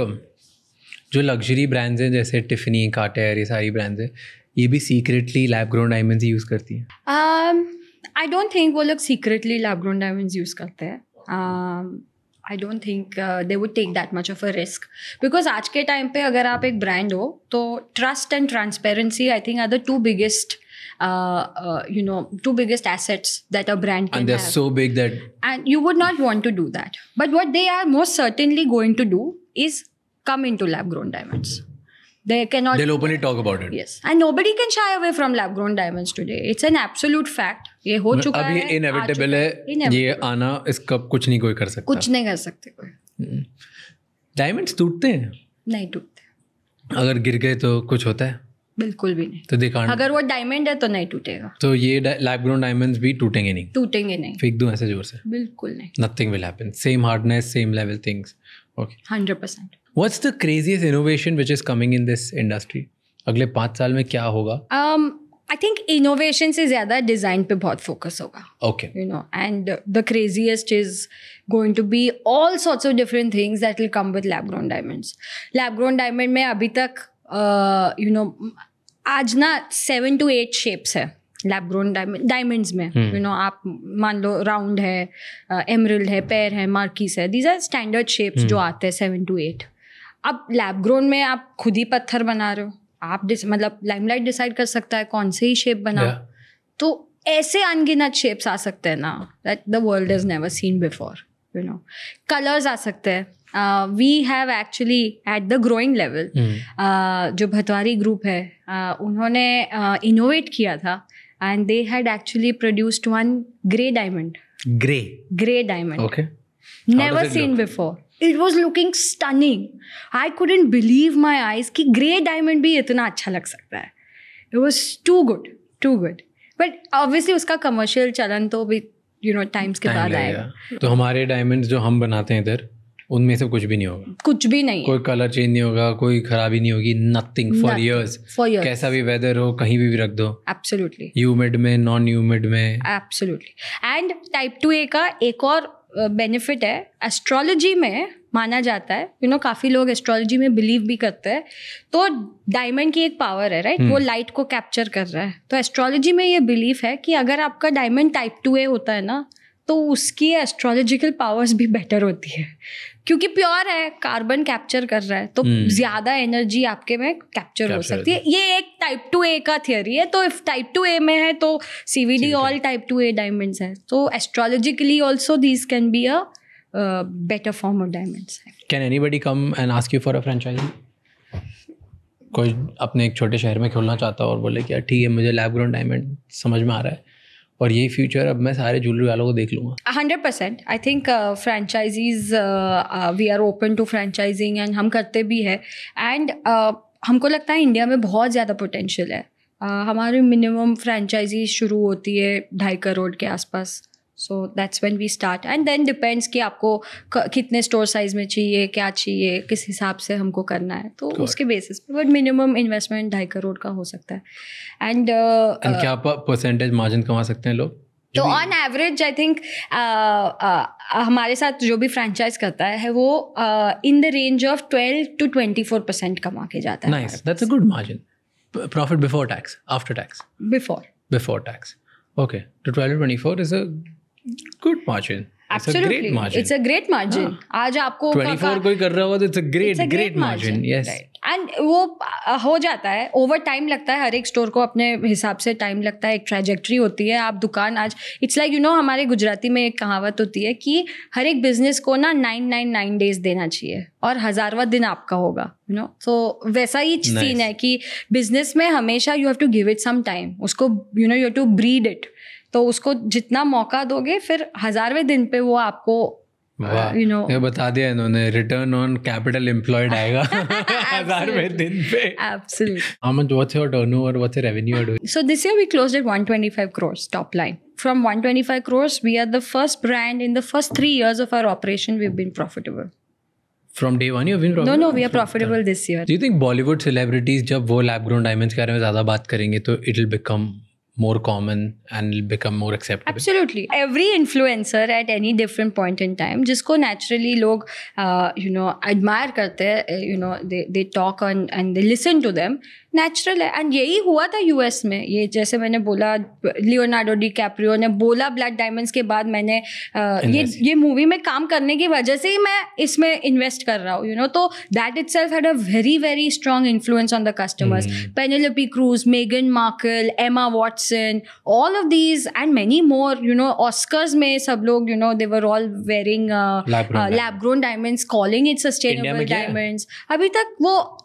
जो लग्जरी ब्रांड्स हैं जैसे टिफनी, कार्टियर, ये सारी ब्रांड्स हैं, ये भी secretly lab grown diamonds use करती हैं? I don't think वो लोग secretly lab grown diamonds use करते हैं. I don't think they would take that much of a risk, because आज के टाइम पे अगर आप एक ब्रांड हो तो trust and transparency I think are the two biggest assets that a brand can have. And they're so big that... And you would not want to do that. But what they are most certainly going to do is come into lab grown diamonds. They'll openly talk about it. Yes. And nobody can shy away from lab grown diamonds today. It's an absolute fact. ये हो चुका है. अब ये inevitable है. ये आना, इसका कुछ नहीं कोई कर सकता. कुछ नहीं कर सकते कोई. डायमंड्स टूटते हैं? नहीं टूटते. अगर गिर गए तो कुछ होता है? बिल्कुल भी नहीं. तो देखा, अगर वो डायमंड है तो नहीं टूटेगा. तो ये लैब ग्रोन डायमंड्स भी टूटेंगे नहीं? टूटेंगे नहीं. फेंक दूं ऐसे जोर से? बिल्कुल नहीं. Nothing will happen. Same hardness, same level things. Okay. 100%. What's the craziest innovation which is coming in this industry? अगले 5 साल में क्या होगा? आई थिंक इनोवेशन से ज़्यादा डिज़ाइन पे बहुत फोकस होगा. Okay. You know, and the craziest is going to be all sorts of different things that will come with lab grown diamonds. Lab grown diamond में अभी तक you know, आज ना 7 to 8 शेप्स है lab grown diamonds में. You know, आप मान लो round है, एमरल्ड है, पेयर है, मार्किस है. दीज आर स्टैंडर्ड शेप्स जो आते हैं 7 to 8. अब लैब ग्रोन में आप खुद ही पत्थर बना रहे हो. आप मतलब लाइमलाइट डिसाइड कर सकता है कौन से ही शेप बनाओ. तो ऐसे अनगिनत शेप्स आ सकते हैं ना, that the world has never seen before. You know, colours आ सकते हैं. We have actually at the growing level, जो भतवारी ग्रुप है, उन्होंने इनोवेट किया था and they had actually produced one grey diamond. Grey diamond. Okay. Never seen before. It was looking stunning. I couldn't believe my eyes कि grey diamond भी इतना अच्छा लग सकता है. It was too good. But obviously उसका commercial चलन तो भी you know times के बाद आएगा. तो हमारे diamonds जो हम बनाते हैं इधर, उनमें से कुछ भी नहीं होगा. कुछ भी नहीं. कोई कलर चेंज नहीं होगा, कोई खराबी नहीं होगी. Nothing for years. कैसा भी वेदर हो, कहीं भी रख दो. एब्सोल्युटली. ह्यूमिड में, नॉन ह्यूमिड में. एब्सोल्युटली. एंड टाइप 2A का एक और बेनिफिट है, एस्ट्रोलॉजी में माना जाता है, यू नो, काफ़ी लोग एस्ट्रोलॉजी में बिलीव भी करते हैं. तो डायमंड की एक पावर है, राइट, वो लाइट को कैप्चर कर रहा है. तो एस्ट्रोलॉजी में ये बिलीफ है कि अगर आपका डायमंड टाइप 2A होता है ना, तो उसकी एस्ट्रोलॉजिकल पावर्स भी बेटर होती है, क्योंकि प्योर है, कार्बन कैप्चर कर रहा है, तो ज़्यादा एनर्जी आपके में कैप्चर हो सकती है. ये एक टाइप 2A का थियोरी है. तो इफ टाइप 2A में है तो CVD all type 2A diamonds है. तो astrologically also these can be a better form of diamonds. Can anybody come and ask you for a franchisee? कोई अपने एक छोटे शहर में खोलना चाहता है और बोले कि यार ठीक है, मुझे लैब ग्रोन डायमंड समझ में आ रहा है और यही फ्यूचर, अब मैं सारे ज्वेलरी वालों को देख लूँगा. 100%. I think franchisees, we are open to franchising and हम करते भी है. एंड हमको लगता है इंडिया में बहुत ज़्यादा पोटेंशियल है. हमारी मिनिमम फ्रेंचाइजी शुरू होती है 2.5 करोड़ के आसपास. So that's when we start and then depends कि आपको कितने स्टोर साइज में चाहिए, क्या चाहिए, किस हिसाब से हमको करना है, तो उसके बेसिस पे. बट मिनिमम इन्वेस्टमेंट 2.5 करोड़ का हो सकता है. एंड क्या परसेंटेज मार्जिन कमा सकते हैं लोग? तो ऑन एवरेज आई थिंक हमारे साथ जो भी फ्रेंचाइज करता है वो in the range of 12 to 24% कमा के जाता है. Nice, that's a good margin. Profit before tax, after tax? Before tax. Okay, तो 12 to 24 is a good margin. Absolutely. It's a great margin. आज आपको 24 कोई कर रहा होगा तो it's a great margin. Yes. And वो हो जाता है, ओवर टाइम लगता है. हर एक स्टोर को अपने हिसाब से टाइम लगता है, एक ट्रैजेक्टरी होती है. आप दुकान आज, इट्स लाइक यू नो, हमारे गुजराती में एक कहावत होती है कि हर एक बिजनेस को ना 999 डेज देना चाहिए और 1000वां दिन आपका होगा, यू नो. तो वैसा ही सीन है कि बिजनेस में हमेशा you have to give it some time. उसको you know, you have to breed it. तो उसको जितना मौका दोगे, फिर 1000वें दिन पे वो आपको you know, ये बता दिया इन्होंने, रिटर्न ऑन कैपिटल एम्प्लॉयड आएगा 1000वें दिन पे. Absolutely. How much, what's your turnover, what's your revenue you're doing? So this year we closed at 125 crores top line. From 125 crores, we are the first brand in the first 3 years of our operation we've been profitable. From day one you've been profitable? No, we are profitable this year. Do you think Bollywood celebrities जब वो lab grown diamonds के बारे में ज़्यादा बात करेंगे तो it'll become more common and it'll become more acceptable? Absolutely. Every influencer at any different point in time, जिसको naturally लोग you know admire करते हैं, you know they talk on and they listen to them, natural है. And यही हुआ था US में. ये जैसे मैंने बोला, लियोनार्डो डी कैप्रियो ने बोला ब्लैक डायमंड्स के बाद मैंने ये मूवी में काम करने की वजह से ही मैं इसमें इन्वेस्ट कर रहा हूँ, यू नो. तो that itself had a very very strong influence on the customers. Penelope Cruz, मेगन Markle, Emma Watson, all of these and many more, you know. Oscars में सब लोग, you know, they were all wearing lab grown diamonds, calling it sustainable diamonds. अभी तक वो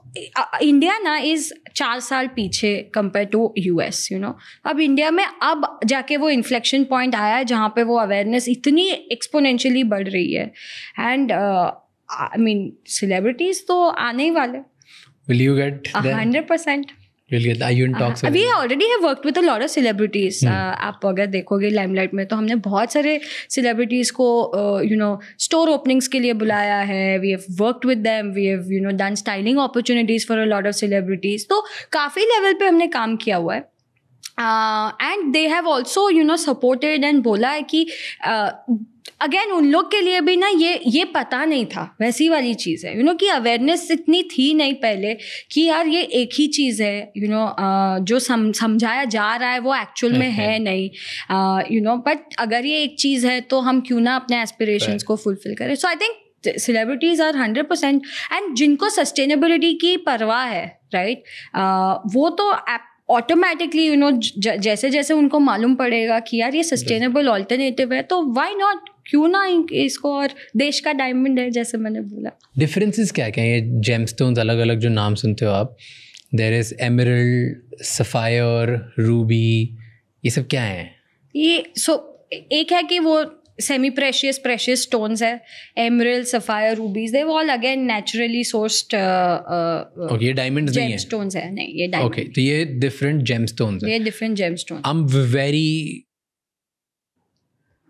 India ना is 4 साल पीछे compare to US, you know. अब इंडिया में अब जाके वो इन्फ्लेक्शन पॉइंट आया है जहाँ पे वो अवेयरनेस इतनी एक्सपोनेंशियली बढ़ रही है. एंड आई मीन सेलिब्रिटीज तो आने ही वाले. Will you get 100%. You'll get. Are you in talks? We already have worked with a lot of celebrities. आप अगर देखोगे लाइमलाइट में तो हमने बहुत सारे सेलिब्रिटीज़ को यू नो स्टोर ओपनिंग्स के लिए बुलाया है. We have worked with them, we have you know done styling opportunities for a lot of celebrities. तो काफ़ी लेवल पे हमने काम किया हुआ है. And they have also supported and बोला है कि अगेन उन लोग के लिए भी ना ये पता नहीं था, वैसी वाली चीज़ है कि अवेयरनेस इतनी थी नहीं पहले कि यार ये एक ही चीज़ है जो समझाया जा रहा है वो एक्चुअल में है नहीं, बट अगर ये एक चीज़ है तो हम क्यों ना अपने एस्पिरेशंस को फुलफिल करें. So I think celebrities are 100%, and जिनको सस्टेनेबिलिटी की परवाह है, राइट, वो तो ऑटोमेटिकली जैसे जैसे उनको मालूम पड़ेगा कि यार ये सस्टेनेबल ऑल्टरनेटिव है, तो व्हाई नॉट, क्यों ना इसको, और देश का डायमंड है जैसे मैंने बोला. डिफरेंसेस क्या क्या है ये जेमस्टोन्स, अलग अलग जो नाम सुनते हो आप, there is emerald, sapphire, ruby, ये सब क्या है? ये एक है कि वो सेमी प्रेशियस स्टोन्स है, emerald, sapphire, rubies, they all again naturally sourced. Okay, ये डायमंड्स नहीं है, जेमस्टोन्स है, नहीं ये डायमंड. ओके, तो ये डिफरेंट जेमस्टोन्स है, ये different gemstone.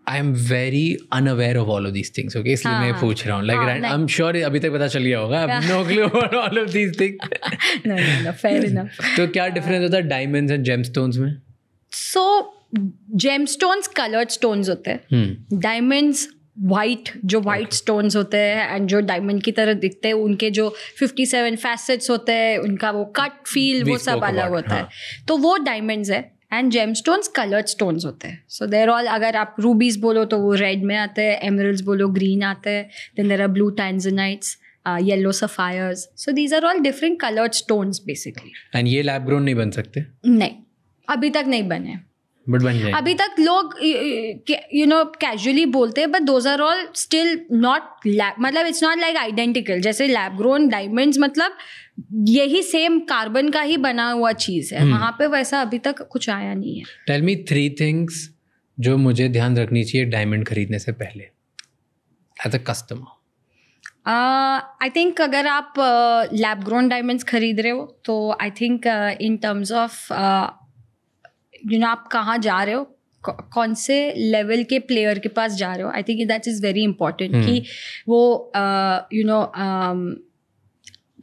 I am very unaware of all of these things, okay, इसलिए मैं पूछ रहा हूँ. लाइक आई एम श्योर अभी तक पता चल गया होगा, I have no clue about all of these things. No, fair enough. तो क्या डिफरेंस होता है डायमंड्स एंड जेमस्टोन्स में? सो जेमस्टोन्स कलर्ड स्टोन्स होते हैं, डायमंड्स वाइट स्टोन्स होते हैं, एंड जो डायमंड की तरह दिखते हैं उनके जो 57 फैसेट्स होते हैं, उनका वो कट फील वो सब अलग होता है, तो वो डायमंड्स है. एंड जेमस्टोन्स कलर्ड स्टोन्स होते हैं. सो देयर ऑल, अगर आप रूबीज बोलो तो वो रेड में आते हैं, एमरल्ड्स बोलो ग्रीन आते हैं, then there are blue tanzanites, yellow sapphires. So these are all different coloured stones basically. And ये लैब ग्रोन नहीं बन सकते? नहीं, अभी तक नहीं बने, बट बन जाए. अभी तक लोग कैजुअली बोलते हैं, but those are all still not lab, मतलब इट्स नॉट लाइक आइडेंटिकल. जैसे लैब ग्रोन डायमंड्स मतलब यही सेम कार्बन का ही बना हुआ चीज है, वहां पे वैसा अभी तक कुछ आया नहीं है. टेल मी 3 थिंग्स जो मुझे ध्यान रखनी चाहिए डायमंड खरीदने से पहले as a customer. I think अगर आप लैब ग्रोन डायमंड्स खरीद रहे हो तो I think in terms of आप कहाँ जा रहे हो, कौन से लेवल के प्लेयर के पास जा रहे हो. I think that is very important कि वो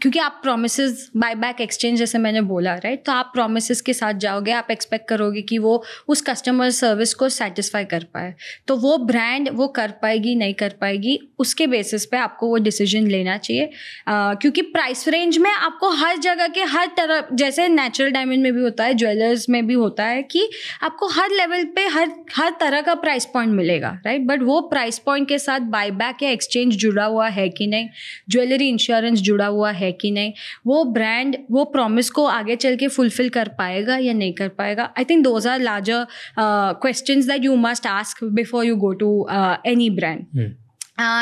क्योंकि आप प्रोमिसेस बाय बैक एक्सचेंज जैसे मैंने बोला, राइट, तो आप प्रोमिसेस के साथ जाओगे, आप एक्सपेक्ट करोगे कि वो उस कस्टमर सर्विस को सेटिस्फाई कर पाए, तो वो ब्रांड वो कर पाएगी नहीं कर पाएगी, उसके बेसिस पे आपको वो डिसीजन लेना चाहिए. क्योंकि प्राइस रेंज में आपको हर जगह के हर तरह, जैसे नेचुरल डायमंड में भी होता है, ज्वेलर्स में भी होता है कि आपको हर लेवल पे हर तरह का प्राइस पॉइंट मिलेगा, राइट, बट वो प्राइस पॉइंट के साथ बाय बैक या एक्सचेंज जुड़ा हुआ है कि नहीं, ज्वेलरी इंश्योरेंस जुड़ा हुआ है कि नहीं, वो ब्रांड वो प्रॉमिस को आगे चल के फुलफिल कर पाएगा या नहीं कर पाएगा. I think those are larger questions that you must ask before you go to any brand.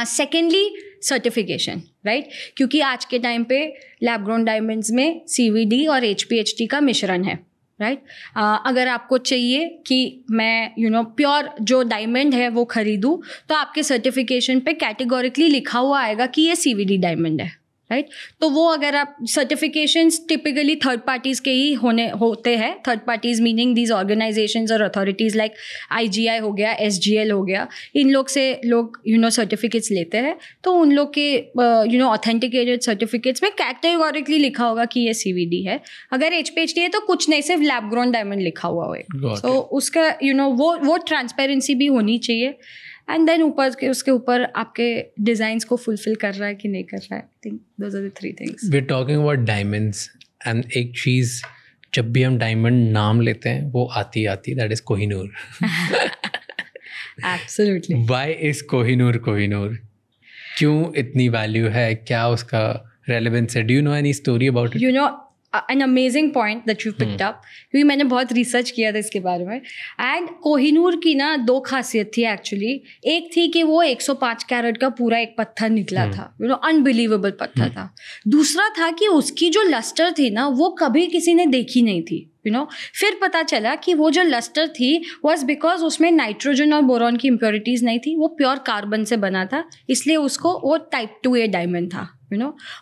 Secondly certification, right, क्योंकि आज के टाइम पे लैब ग्रोन डायमंड्स में CVD और HPHT का मिश्रण है, राइट. अगर आपको चाहिए कि मैं प्योर जो डायमंड है वो खरीदूँ, तो आपके सर्टिफिकेशन पे कैटेगोरिकली लिखा हुआ आएगा कि ये CVD डायमंड है, राइट. तो वो अगर आप सर्टिफिकेशंस टिपिकली थर्ड पार्टीज के ही होते हैं, third parties meaning these organisations और अथॉरिटीज लाइक IGI हो गया, SGL हो गया, इन लोग से लोग सर्टिफिकेट्स लेते हैं, तो उन लोग के ऑथेंटिकेटेड सर्टिफिकेट्स में कैटेगोरिकली लिखा होगा कि ये CVD है. अगर HPHT है तो कुछ नहीं, सिर्फ लैब ग्रोन डायमंड लिखा हुआ होगा. तो उसका वो ट्रांसपेरेंसी भी होनी चाहिए. एंड देन उसके ऊपर आपके डिजाइन्स को फुलफिल कर रहा है कि नहीं कर रहा है. I think those are the 3 things. We are talking about diamonds, and एक चीज़ जब भी हम डायमंड नाम लेते हैं वो आती that is Kohinoor. Absolutely. Why is Kohinoor? क्यों इतनी वैल्यू है, क्या उसका रेलेवेंस है? Do you know any story about it? an amazing point that you picked up, क्योंकि मैंने बहुत रिसर्च किया था इसके बारे में. एंड कोहिनूर की ना 2 खासियत थी एक्चुअली. एक थी कि वो 105 कैरेट का पूरा एक पत्थर निकला था, अनबिलीवेबल पत्थर था. दूसरा था कि उसकी जो लस्टर थी ना वो कभी किसी ने देखी नहीं थी. फिर पता चला कि वो जो लस्टर थी वॉज बिकॉज उसमें नाइट्रोजन और बोरॉन की इम्प्योरिटीज नहीं थी, वो प्योर कार्बन से बना था, इसलिए उसको वो टाइप 2A डायमंड था.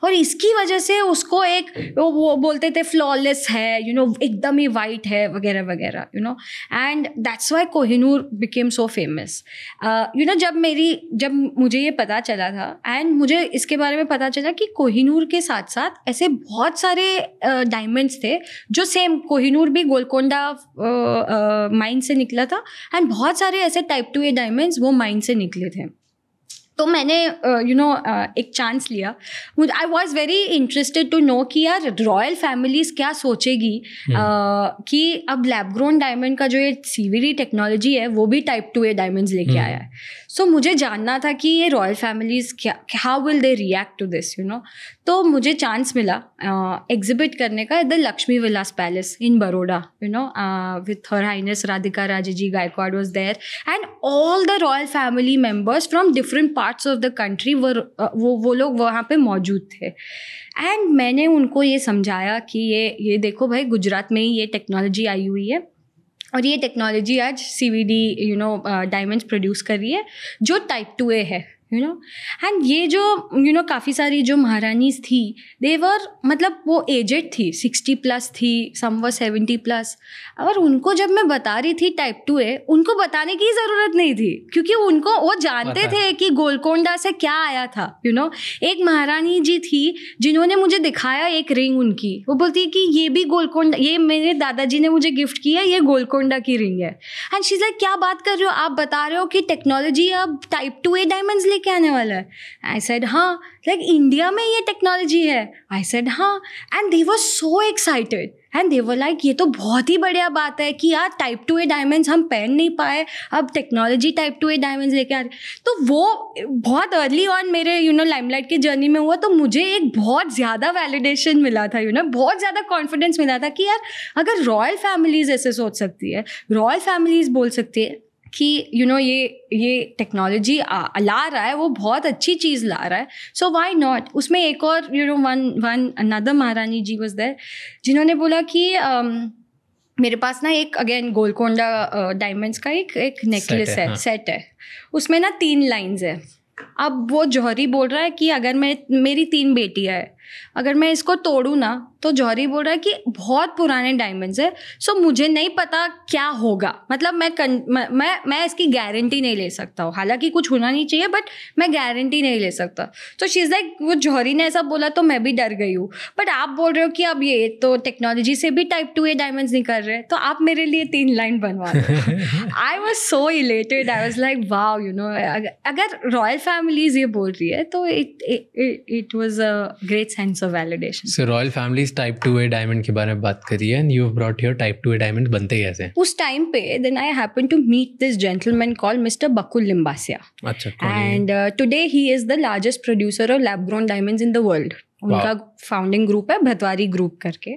और इसकी वजह से उसको एक वो बोलते थे फ्लॉलेस है, एकदम ही वाइट है वगैरह वगैरह, and that's why Kohinoor became so famous. जब मुझे ये पता चला था, एंड मुझे इसके बारे में पता चला कि कोहिनूर के साथ साथ ऐसे बहुत सारे डायमंड्स थे जो सेम कोहिनूर कोहिनूर भी गोलकोंडा माइन से निकला था, एंड बहुत सारे ऐसे टाइप 2A डायमंड्स वो माइन से निकले थे. तो मैंने एक चांस लिया. I was very interested to know कि यार रॉयल फैमिलीज क्या सोचेगी कि अब लैब ग्रोन डायमंड का जो ये CVD टेक्नोलॉजी है वो भी टाइप 2A डायमंड्स लेके आया है. सो मुझे जानना था कि ये रॉयल फैमिलीज क्या, how will they react to this, तो मुझे चांस मिला एग्जिबिट करने का at the Lakshmi Vilas palace in Baroda, with her highness Radhika Raje ji Gaekwad was there, and all the royal family members from different parts of the country वो लोग वहाँ पे मौजूद थे. एंड मैंने उनको ये समझाया कि ये देखो भाई, गुजरात में ही ये टेक्नोलॉजी आई हुई है और ये टेक्नोलॉजी आज CVD डायमंड्स प्रोड्यूस कर रही है जो टाइप 2A है, एंड ये जो काफ़ी सारी जो महारानीज थी, दे वर मतलब वो एजेड थी, 60+ थी, सम वर 70+. और उनको जब मैं बता रही थी टाइप 2A, उनको बताने की ज़रूरत नहीं थी क्योंकि वो जानते थे कि गोलकोंडा से क्या आया था. एक महारानी जी थी जिन्होंने मुझे दिखाया एक रिंग उनकी, वो बोलती है कि ये भी गोलकोंडा, ये मेरे दादाजी ने मुझे गिफ्ट किया, ये गोलकोंडा की रिंग है. एंड शी इज़ लाइक, क्या बात कर रहे हो आप, बता रहे हो कि टेक्नोलॉजी अब टाइप 2A डायमंड्स लेके आने वाला है. आई सेड हाँ, लाइक इंडिया में ये टेक्नोलॉजी है. आई सेड हाँ, and they were so excited and they were like, ये तो बहुत ही बढ़िया बात है कि यार टाइप 2A डायमंड्स हम पहन नहीं पाए, अब टेक्नोलॉजी टाइप 2A डायमंड्स लेके आ रही. तो वो बहुत अर्ली ऑन मेरे लाइमलाइट की जर्नी में हुआ. तो मुझे एक बहुत ज़्यादा वैलिडेशन मिला था, बहुत ज़्यादा कॉन्फिडेंस मिला था कि यार अगर रॉयल फैमिलीज ऐसे सोच सकती है, रॉयल फैमिलीज बोल सकती है कि ये टेक्नोलॉजी ला रहा है, वो बहुत अच्छी चीज़ ला रहा है, सो व्हाई नॉट. उसमें एक और वन अनदर महारानी जी वाज देयर जिन्होंने बोला कि मेरे पास ना एक अगेन गोलकोंडा डायमंड्स का एक नेकलेस है, सेट है, उसमें ना 3 लाइंस है. अब वो जौहरी बोल रहा है कि अगर मेरी 3 बेटियाँ है, अगर मैं इसको तोड़ूँ ना, तो जौहरी बोल रहा है कि बहुत पुराने डायमंड्स है, सो मुझे नहीं पता क्या होगा, मतलब मैं इसकी गारंटी नहीं ले सकता हूँ, हालांकि कुछ होना नहीं चाहिए बट मैं गारंटी नहीं ले सकता. तो शी इज़ लाइक, वो जौहरी ने ऐसा बोला तो मैं भी डर गई हूँ, बट आप बोल रहे हो कि अब ये तो टेक्नोलॉजी से भी टाइप 2A डायमंड्स निकल रहे हैं, तो आप मेरे लिए 3 लाइन बनवा दो. I was so elated, I was like wow, अगर रॉयल फैमिलीज ये बोल रही है तो it was a great sense of validation. So royal families type 2A diamond के बारे में बात करी है, and you have brought your type 2A diamond बनते कैसे? उस टाइम पे then I happen to meet this gentleman called mister Bakul Limbasia. अच्छा. And today he is the largest producer of lab grown diamonds in the world. उनका founding group है भतवारी group करके.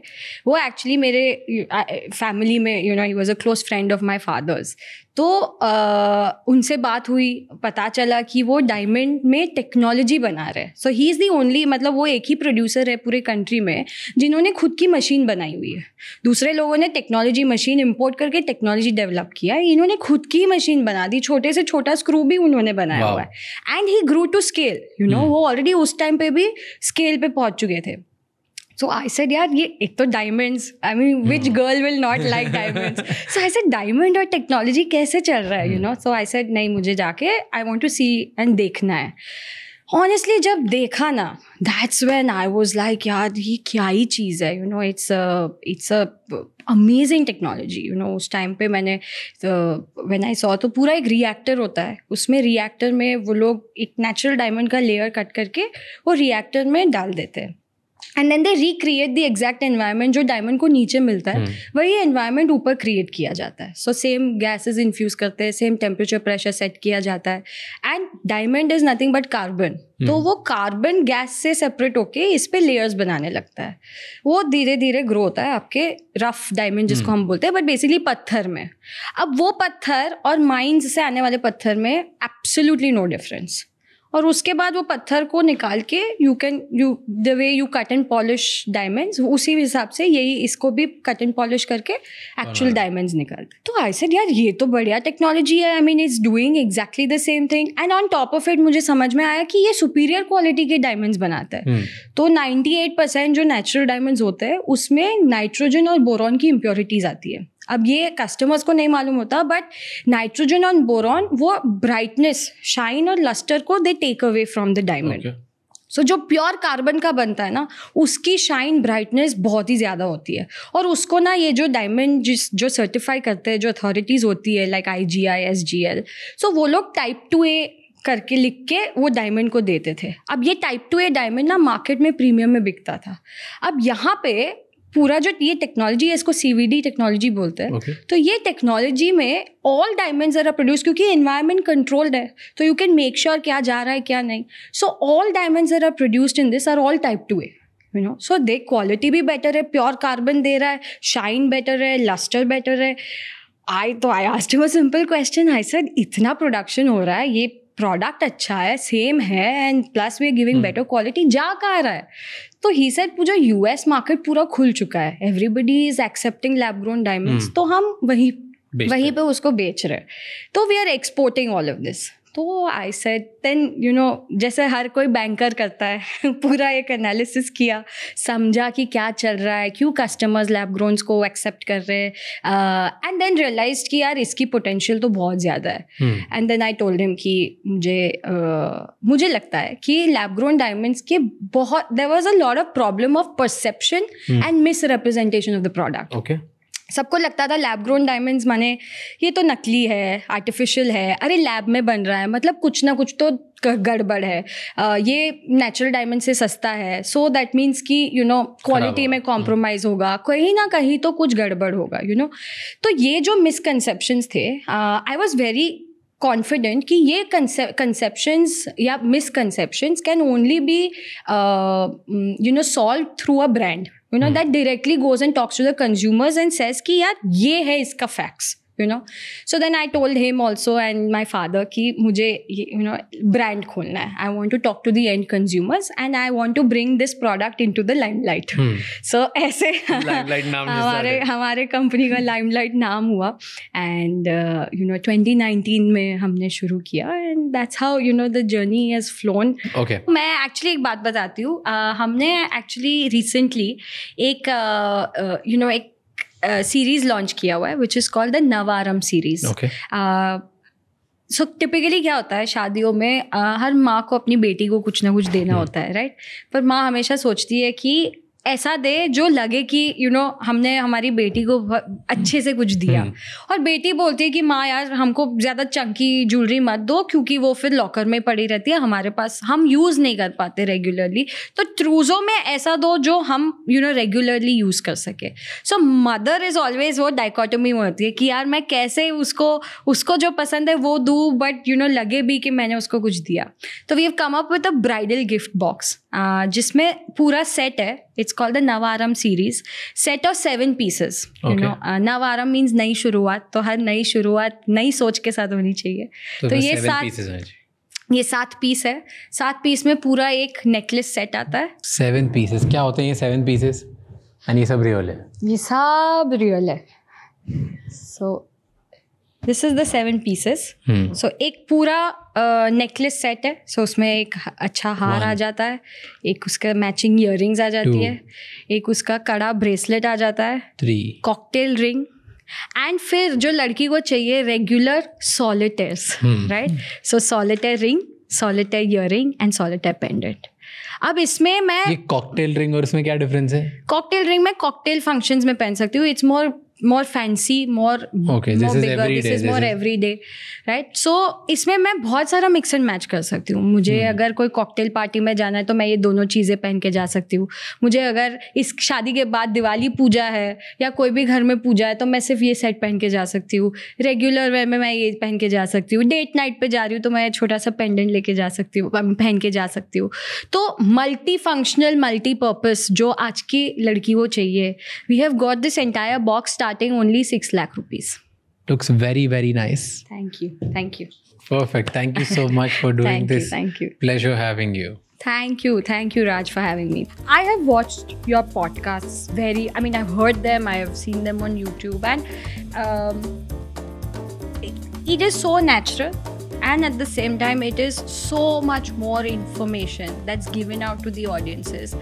वो actually मेरे फैमिली में he was a close friend of my father's. तो उनसे बात हुई, पता चला कि वो डायमंड में टेक्नोलॉजी बना रहे हैं. सो ही इज़ दी ओनली, मतलब वो एक ही प्रोड्यूसर है पूरे कंट्री में जिन्होंने खुद की मशीन बनाई हुई है. दूसरे लोगों ने टेक्नोलॉजी मशीन इंपोर्ट करके टेक्नोलॉजी डेवलप किया है, इन्होंने खुद की मशीन बना दी. छोटे से छोटा स्क्रू भी उन्होंने बनाया हुआ है. And he grew to scale, वो ऑलरेडी उस टाइम पे भी स्केल पे पहुंच चुके थे. So I said, यार ये एक तो diamonds, I mean which girl will not like diamonds? So I said, diamond और टेक्नोलॉजी कैसे चल रहा है, So I said, नहीं, मुझे जाके I want to see and देखना है. Honestly जब देखा ना, that's when I was like, यार ये क्या ही चीज़ है, it's a amazing technology, उस टाइम पे मैंने when I saw, तो पूरा एक रिएक्टर होता है, उसमें रिएक्टर में वो लोग एक नेचुरल डायमंड का लेयर कट करके वो रिएक्टर में डाल देते हैं. And then they recreate the exact environment जो डायमंड को नीचे मिलता है, वही एनवायरनमेंट ऊपर क्रिएट किया जाता है. सो सेम गैसेस इन्फ्यूज़ करते हैं, सेम टेम्परेचर प्रेशर सेट किया जाता है. And diamond is nothing but carbon. तो वो कार्बन गैस से सेपरेट होके इस पे लेयर्स बनाने लगता है. वो धीरे धीरे ग्रो होता है आपके रफ डायमंड जिसको हम बोलते हैं, बट बेसिकली पत्थर में. अब वो पत्थर और माइंस से आने वाले पत्थर में एब्सोल्युटली नो डिफरेंस. और उसके बाद वो पत्थर को निकाल के the way you cut and polish diamonds, उसी हिसाब से यही इसको भी कट एंड पॉलिश करके एक्चुअल डायमंड्स निकालते. तो आई सेड, यार ये तो बढ़िया टेक्नोलॉजी है. I mean it's doing exactly the same thing. And on top of it मुझे समझ में आया कि ये सुपीरियर क्वालिटी के डायमंड्स बनाता है. तो 98% जो नेचुरल डायमंड्स होते हैं उसमें नाइट्रोजन और बोरॉन की इम्प्योरिटीज आती है. अब ये कस्टमर्स को नहीं मालूम होता, बट नाइट्रोजन और बोरॉन वो ब्राइटनेस, शाइन और लस्टर को they take away from the diamond. So जो प्योर कार्बन का बनता है ना, उसकी शाइन ब्राइटनेस बहुत ही ज़्यादा होती है, और उसको ना ये जो डायमंड जो सर्टिफाई करते हैं, जो अथॉरिटीज़ होती है लाइक IGI, SGL, सो वो लोग टाइप 2A करके लिख के वो डायमंड को देते थे। अब ये टाइप 2A डायमंड ना मार्केट में प्रीमियम में बिकता था। अब यहाँ पे पूरा जो ये टेक्नोलॉजी है, इसको CVD टेक्नोलॉजी बोलते हैं। तो ये टेक्नोलॉजी में ऑल डायमंड्स आर प्रोड्यूस, क्योंकि एनवायरनमेंट कंट्रोल्ड है, तो यू कैन मेक श्योर क्या जा रहा है क्या नहीं। So all diamonds are produced in this are all type 2A, you know. So the quality भी बेटर है, प्योर कार्बन दे रहा है, शाइन बेटर है, लस्टर बेटर है। I asked him a simple question, I said इतना production हो रहा है, ये प्रोडक्ट अच्छा है, सेम है, and plus we are giving better quality, जा कहाँ रहा है? तो ही सेड पूरा US मार्केट पूरा खुल चुका है, everybody is accepting lab grown diamonds, तो हम वहीं पे उसको बेच रहे हैं, तो we are exporting all of this. तो I said then, you know, जैसे हर कोई बैंकर करता है पूरा एक एनालिसिस किया, समझा कि क्या चल रहा है, क्यों कस्टमर्स लैब ग्रोन्स को एक्सेप्ट कर रहे हैं, एंड देन रियलाइज कि यार इसकी पोटेंशियल तो बहुत ज़्यादा है। And then I told him कि मुझे लगता है कि लैब ग्रोन डायमंड्स के बहुत, there was a lot of problem of perception and misrepresentation of the product. Okay, सबको लगता था लैब ग्रोन डायमंड्स माने ये तो नकली है, आर्टिफिशियल है, अरे लैब में बन रहा है, मतलब कुछ ना कुछ तो गड़बड़ है, ये नेचुरल डायमंड से सस्ता है, सो दैट मीन्स कि यू नो क्वालिटी में कॉम्प्रोमाइज़ होगा, कहीं ना कहीं तो कुछ गड़बड़ होगा, यू नो। तो ये जो मिसकंसेप्शंस थे, आई वॉज वेरी कॉन्फिडेंट कि ये कंसेप्शंस या misconceptions can only be you know solve through a brand, you know, that directly goes and talks to the consumers and says कि यार ये है इसका facts, you know. So then I told him also and my father कि मुझे you know brand खोलना है, I want to talk to the end consumers and I want to bring this product into the limelight. So ऐसे limelight नाम हमारे company का limelight नाम हुआ, and you know 2019 में हमने शुरू किया, and that's how you know the journey has flown. Okay. मैं actually एक बात बताती हूँ, हमने actually recently एक you know एक सीरीज लॉन्च किया हुआ है which is called the Navaram series. So typically क्या होता है शादियों में, हर माँ को अपनी बेटी को कुछ ना कुछ देना होता है, राइट? पर माँ हमेशा सोचती है कि ऐसा दे जो लगे कि यू नो हमने हमारी बेटी को अच्छे से कुछ दिया, और बेटी बोलती है कि माँ यार हमको ज़्यादा चंकी ज्वेलरी मत दो क्योंकि वो फिर लॉकर में पड़ी रहती है, हमारे पास हम यूज़ नहीं कर पाते रेगुलरली, तो ट्रूज़ो में ऐसा दो जो हम यू नो रेगुलरली यूज़ कर सके। सो मदर इज़ ऑलवेज वो डाइकोटमी होती है कि यार मैं कैसे उसको जो पसंद है वो दूँ, बट यू नो लगे भी कि मैंने उसको कुछ दिया। तो we have come up with a bridal gift box जिसमें पूरा सेट है, it's called the Navaram series, set of 7 pieces, you know. Navaram means नई शुरुआत, तो हर नई शुरुआत नई सोच के साथ होनी चाहिए। तो ये 7 पीस है, 7 पीस में पूरा एक नेकलेस सेट आता है। 7 pieces क्या होते हैं ये 7 pieces? एंड ये सब रियल है? ये सब रियल है। सो दिस इज द 7 pieces. सो एक पूरा नेकलेस सेट है, सो उसमें एक अच्छा हार आ जाता है, एक उसका मैचिंग इयररिंग्स आ जाती है, एक उसका कड़ा ब्रेसलेट आ जाता है, 3 कॉकटेल रिंग, एंड फिर जो लड़की को चाहिए regular solitaires, right? So solitaire ring, solitaire earring and solitaire pendant. अब इसमें मैं ये कॉकटेल रिंग और इसमें क्या डिफरेंस है? कॉकटेल रिंग मैं कॉकटेल फंक्शंस में पहन सकती हूँ, it's more fancy, more bigger, this is more everyday, right? So इसमें मैं बहुत सारा मिक्स एंड मैच कर सकती हूँ। मुझे अगर कोई कॉकटेल पार्टी में जाना है तो मैं ये दोनों चीज़ें पहन के जा सकती हूँ। मुझे अगर इस शादी के बाद दिवाली पूजा है या कोई भी घर में पूजा है तो मैं सिर्फ ये सेट पहन के जा सकती हूँ। रेगुलर वे में मैं ये पहन के जा सकती हूँ। डेट नाइट पे जा रही हूँ तो मैं छोटा सा पेंडेंट लेके जा सकती हूँ, पहन के जा सकती हूँ। तो मल्टी फंक्शनल, मल्टी पर्पस जो आज की लड़की को चाहिए, we have got this entire box starting only 6 lakh rupees. Looks very, very nice. Thank you. Perfect. Thank you so much for doing this. Thank you. Pleasure having you. Thank you Raj for having me. I have watched your podcasts I've heard them, I have seen them on YouTube, and it is so natural, and at the same time it is so much more information that's given out to the audiences.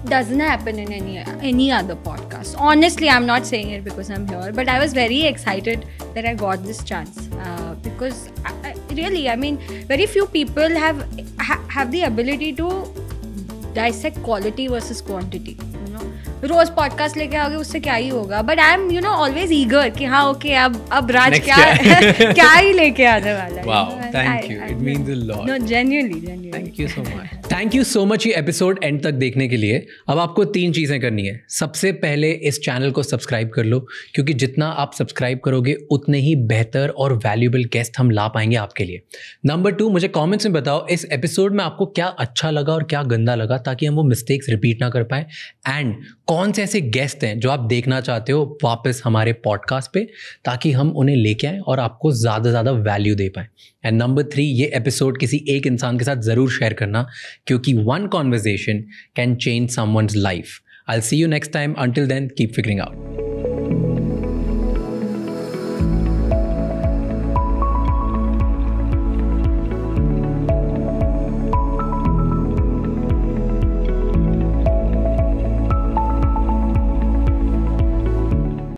Doesn't happen in any other podcast. Honestly, I'm not saying it because I'm here, but I was very excited that I got this chance because I really, very few people have the ability to dissect quality versus quantity, you know. रोज podcast लेके आओगे उससे क्या ही होगा, but I am always eager कि हाँ okay अब राज क्या ही लेके आने वाला है. Wow, thank you, it means a lot. No, genuinely thank you so much. Thank you so much ये एपिसोड एंड तक देखने के लिए. अब आपको 3 चीज़ें करनी है. सबसे पहले इस चैनल को सब्सक्राइब कर लो, क्योंकि जितना आप सब्सक्राइब करोगे उतने ही बेहतर और वैल्यूएबल गेस्ट हम ला पाएंगे आपके लिए. नंबर 2, मुझे कमेंट्स में बताओ इस एपिसोड में आपको क्या अच्छा लगा और क्या गंदा लगा, ताकि हम वो मिस्टेक्स रिपीट ना कर पाए. एंड कौन से ऐसे गेस्ट हैं जो आप देखना चाहते हो वापस हमारे पॉडकास्ट पे, ताकि हम उन्हें लेके आएँ और आपको ज़्यादा से ज़्यादा वैल्यू दे पाएँ. एंड नंबर 3, ये एपिसोड किसी एक इंसान के साथ ज़रूर शेयर करना, क्योंकि one conversation can change someone's life. I'll see you next time. Until then, keep figuring out.